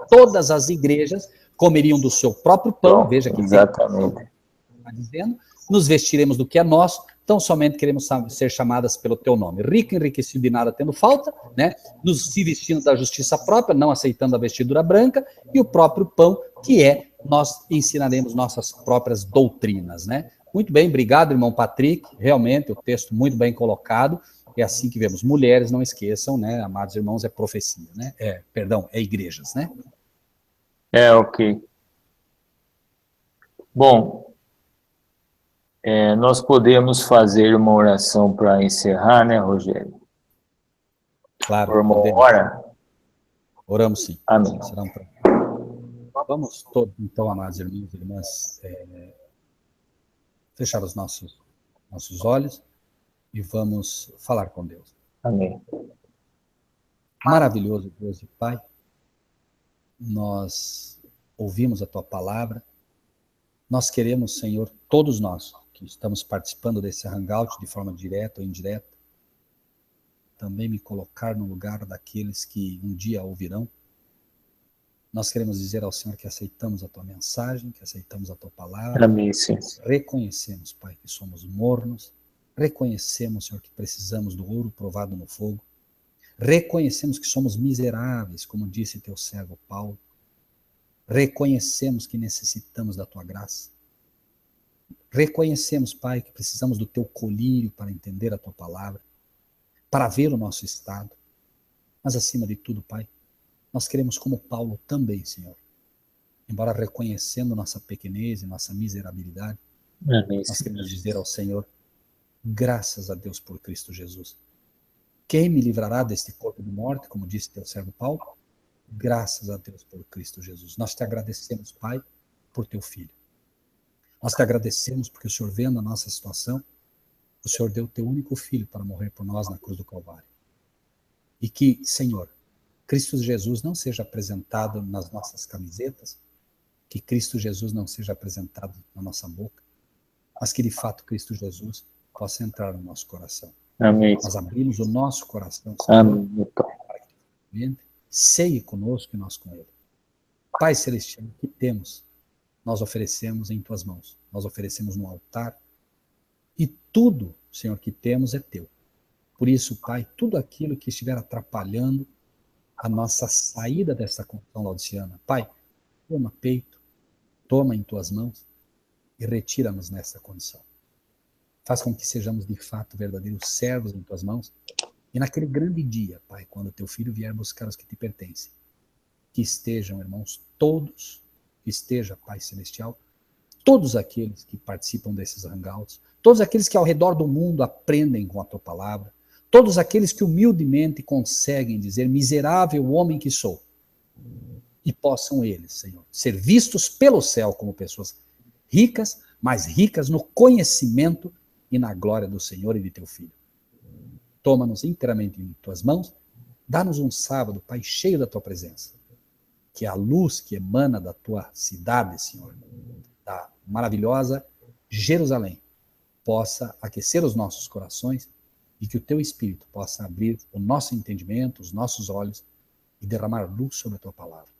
todas as igrejas comeriam do seu próprio pão. Veja que exatamente. Está dizendo, nos vestiremos do que é nosso, tão somente queremos ser chamadas pelo teu nome. Rico, enriquecido de nada tendo falta, né? Nos se vestindo da justiça própria, não aceitando a vestidura branca, e o próprio pão, que é, nós ensinaremos nossas próprias doutrinas, né? Muito bem, obrigado, irmão Patrick, realmente, o texto muito bem colocado, é assim que vemos. Mulheres, não esqueçam, né, amados irmãos, é profecia, né? É igrejas, né? Ok. Bom, nós podemos fazer uma oração para encerrar, né, Rogério? Claro. Ora? Oramos sim. Amém. Vamos todos, então, amados irmãos e irmãs, fechar os nossos olhos e vamos falar com Deus. Amém. Maravilhoso Deus e Pai, nós ouvimos a Tua palavra, nós queremos, Senhor, todos nós que estamos participando desse hangout de forma direta ou indireta, também me colocar no lugar daqueles que um dia ouvirão. Nós queremos dizer ao Senhor que aceitamos a Tua mensagem, que aceitamos a Tua palavra. Amém, sim. Reconhecemos, Pai, que somos mornos. Reconhecemos, Senhor, que precisamos do ouro provado no fogo. Reconhecemos que somos miseráveis, como disse Teu servo Paulo. Reconhecemos que necessitamos da tua graça. Reconhecemos, Pai, que precisamos do teu colírio para entender a tua palavra, para ver o nosso estado. Mas acima de tudo, Pai, nós queremos, como Paulo também, Senhor, embora reconhecendo nossa pequenez e nossa miserabilidade, Amém, nós Senhor. queremos dizer ao Senhor, graças a Deus por Cristo Jesus. Quem me livrará deste corpo de morte, como disse teu servo Paulo? Graças a Deus por Cristo Jesus. Nós te agradecemos, Pai, por teu Filho. Nós te agradecemos porque o Senhor, vendo a nossa situação, o Senhor deu o teu único Filho para morrer por nós na cruz do Calvário. E que, Senhor, Cristo Jesus não seja apresentado nas nossas camisetas, que Cristo Jesus não seja apresentado na nossa boca, mas que de fato Cristo Jesus possa entrar no nosso coração. Amém. Nós abrimos o nosso coração, Senhor, Amém. para que ele ceie conosco e nós com ele. Pai Celestial, o que temos, nós oferecemos em tuas mãos. Nós oferecemos no altar. E tudo, Senhor, que temos é teu. Por isso, Pai, tudo aquilo que estiver atrapalhando a nossa saída dessa condição laodiceana, Pai, toma peito, toma em tuas mãos e retira-nos nessa condição. Faz com que sejamos de fato verdadeiros servos em tuas mãos. E naquele grande dia, Pai, quando teu Filho vier buscar os que te pertencem, que estejam, irmãos, todos, que esteja, Pai Celestial, todos aqueles que participam desses hangouts, todos aqueles que ao redor do mundo aprendem com a tua palavra, todos aqueles que humildemente conseguem dizer, miserável homem que sou, e possam eles, Senhor, ser vistos pelo céu como pessoas ricas, mas ricas no conhecimento e na glória do Senhor e de teu Filho. Toma-nos inteiramente em tuas mãos, dá-nos um sábado, Pai, cheio da tua presença, que a luz que emana da tua cidade, Senhor, da maravilhosa Jerusalém, possa aquecer os nossos corações e que o teu Espírito possa abrir o nosso entendimento, os nossos olhos e derramar luz sobre a tua palavra.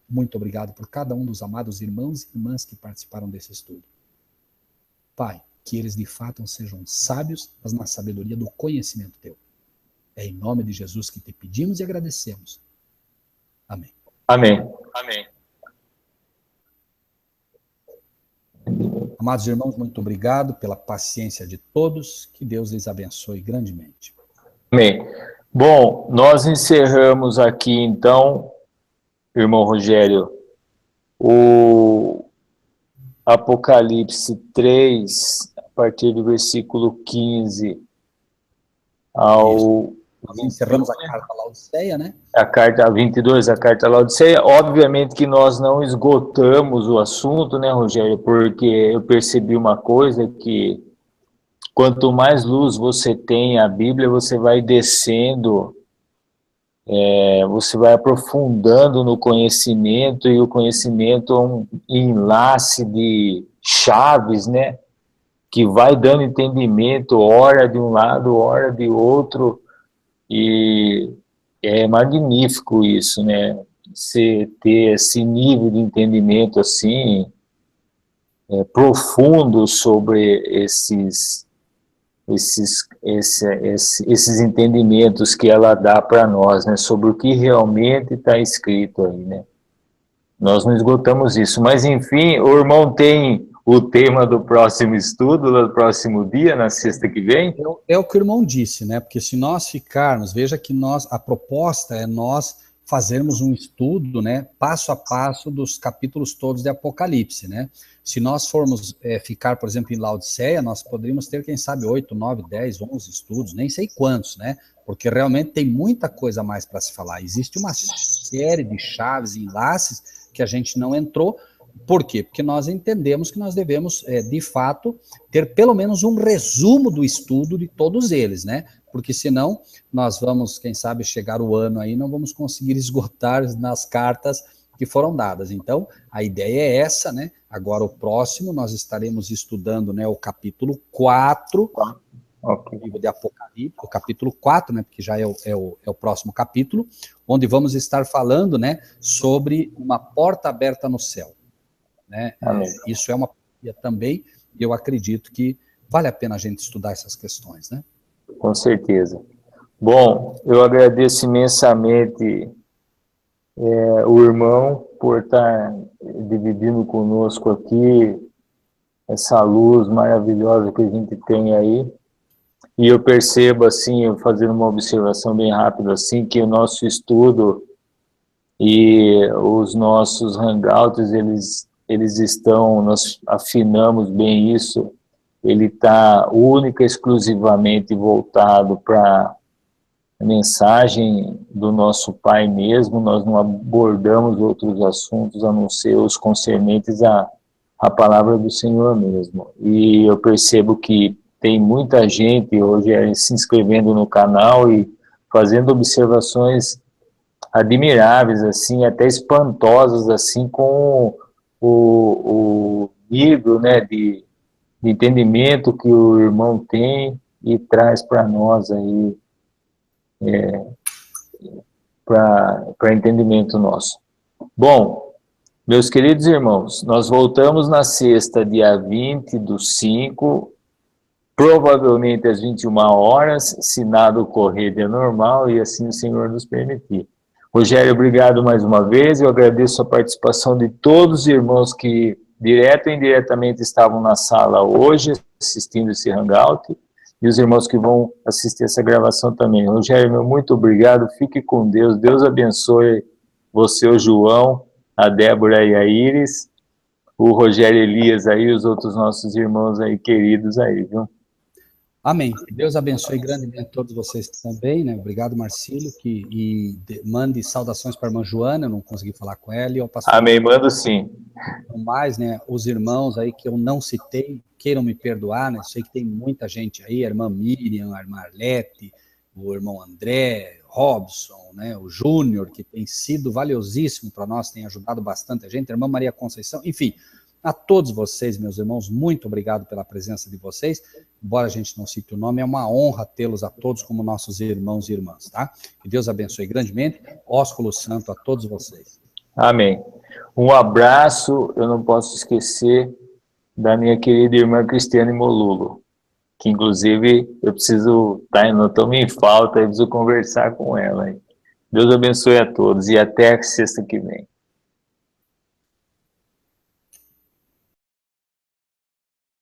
Muito obrigado por cada um dos amados irmãos e irmãs que participaram desse estudo. Pai, que eles de fato sejam sábios, mas na sabedoria do conhecimento teu. É em nome de Jesus que te pedimos e agradecemos. Amém. Amém. Amém. Amados irmãos, muito obrigado pela paciência de todos. Que Deus lhes abençoe grandemente. Amém. Bom, nós encerramos aqui, então, irmão Rogério, o Apocalipse 3, a partir do versículo 15 ao... Nós encerramos a carta à Laodiceia, né? A carta 22, a carta à Laodiceia. Obviamente que nós não esgotamos o assunto, né, Rogério? Porque eu percebi uma coisa, que quanto mais luz você tem a Bíblia, você vai descendo, você vai aprofundando no conhecimento, e o conhecimento é um enlace de chaves, né? Que vai dando entendimento, ora de um lado, ora de outro, e é magnífico isso, né? Você ter esse nível de entendimento assim, profundo sobre esses entendimentos que ela dá para nós, né? Sobre o que realmente está escrito aí, né? Nós não esgotamos isso, mas enfim, o irmão tem o tema do próximo estudo, do próximo dia, na sexta que vem? É o que o irmão disse, né? Porque se nós ficarmos, veja que a proposta é nós fazermos um estudo, né, passo a passo dos capítulos todos de Apocalipse, né? Se nós formos ficar, por exemplo, em Laodiceia, nós poderíamos ter, quem sabe, 8, 9, 10, 11 estudos, nem sei quantos, né? Porque realmente tem muita coisa a mais para se falar. Existe uma série de chaves e enlaces que a gente não entrou. Por quê? Porque nós entendemos que nós devemos, de fato, ter pelo menos um resumo do estudo de todos eles, né? Porque senão nós vamos, quem sabe, chegar o ano aí, não vamos conseguir esgotar nas cartas que foram dadas. Então, a ideia é essa, né? Agora, o próximo, nós estaremos estudando, né, o capítulo 4 do livro de Apocalipse, o capítulo 4, né, porque já é o próximo capítulo, onde vamos estar falando, né, sobre uma porta aberta no céu. Né? Isso é uma também, e eu acredito que vale a pena a gente estudar essas questões, né? Com certeza. Bom, eu agradeço imensamente o irmão por estar dividindo conosco aqui essa luz maravilhosa que a gente tem aí. E eu percebo, assim, eu fazendo uma observação bem rápida, assim, que o nosso estudo e os nossos hangouts, eles estão, nós afinamos bem isso, ele está única e exclusivamente voltado para a mensagem do nosso Pai mesmo, nós não abordamos outros assuntos a não ser os concernentes à palavra do Senhor mesmo. E eu percebo que tem muita gente hoje se inscrevendo no canal e fazendo observações admiráveis, assim, até espantosas, assim, com o nível, né, de entendimento que o irmão tem e traz para nós aí, para entendimento nosso. Bom, meus queridos irmãos, nós voltamos na sexta, dia 20/5, provavelmente às 21 horas, se nada ocorrer de normal e assim o Senhor nos permitir. Rogério, obrigado mais uma vez, eu agradeço a participação de todos os irmãos que, direto e indiretamente, estavam na sala hoje, assistindo esse hangout, e os irmãos que vão assistir essa gravação também. Rogério, meu muito obrigado, fique com Deus, Deus abençoe você, o João, a Débora e a Iris, o Rogério Elias aí, os outros nossos irmãos aí, queridos aí, viu? Amém. Deus abençoe grandemente todos vocês também, né? Obrigado, Marcílio, mande saudações para a irmã Joana, eu não consegui falar com ela, e ao pastor. Amém, mando sim. Mais, né, os irmãos aí que eu não citei, queiram me perdoar, né? Sei que tem muita gente aí, a irmã Miriam, a irmã Arlete, o irmão André, Robson, né, o Júnior, que tem sido valiosíssimo para nós, tem ajudado bastante a gente, a irmã Maria Conceição, enfim, a todos vocês, meus irmãos, muito obrigado pela presença de vocês, embora a gente não cite o nome, é uma honra tê-los a todos como nossos irmãos e irmãs, tá? Que Deus abençoe grandemente, ósculo santo a todos vocês. Amém. Um abraço, eu não posso esquecer da minha querida irmã Cristiane Molulo, que inclusive eu preciso, tá, eu não estou em falta, eu preciso conversar com ela. Hein? Deus abençoe a todos e até sexta que vem.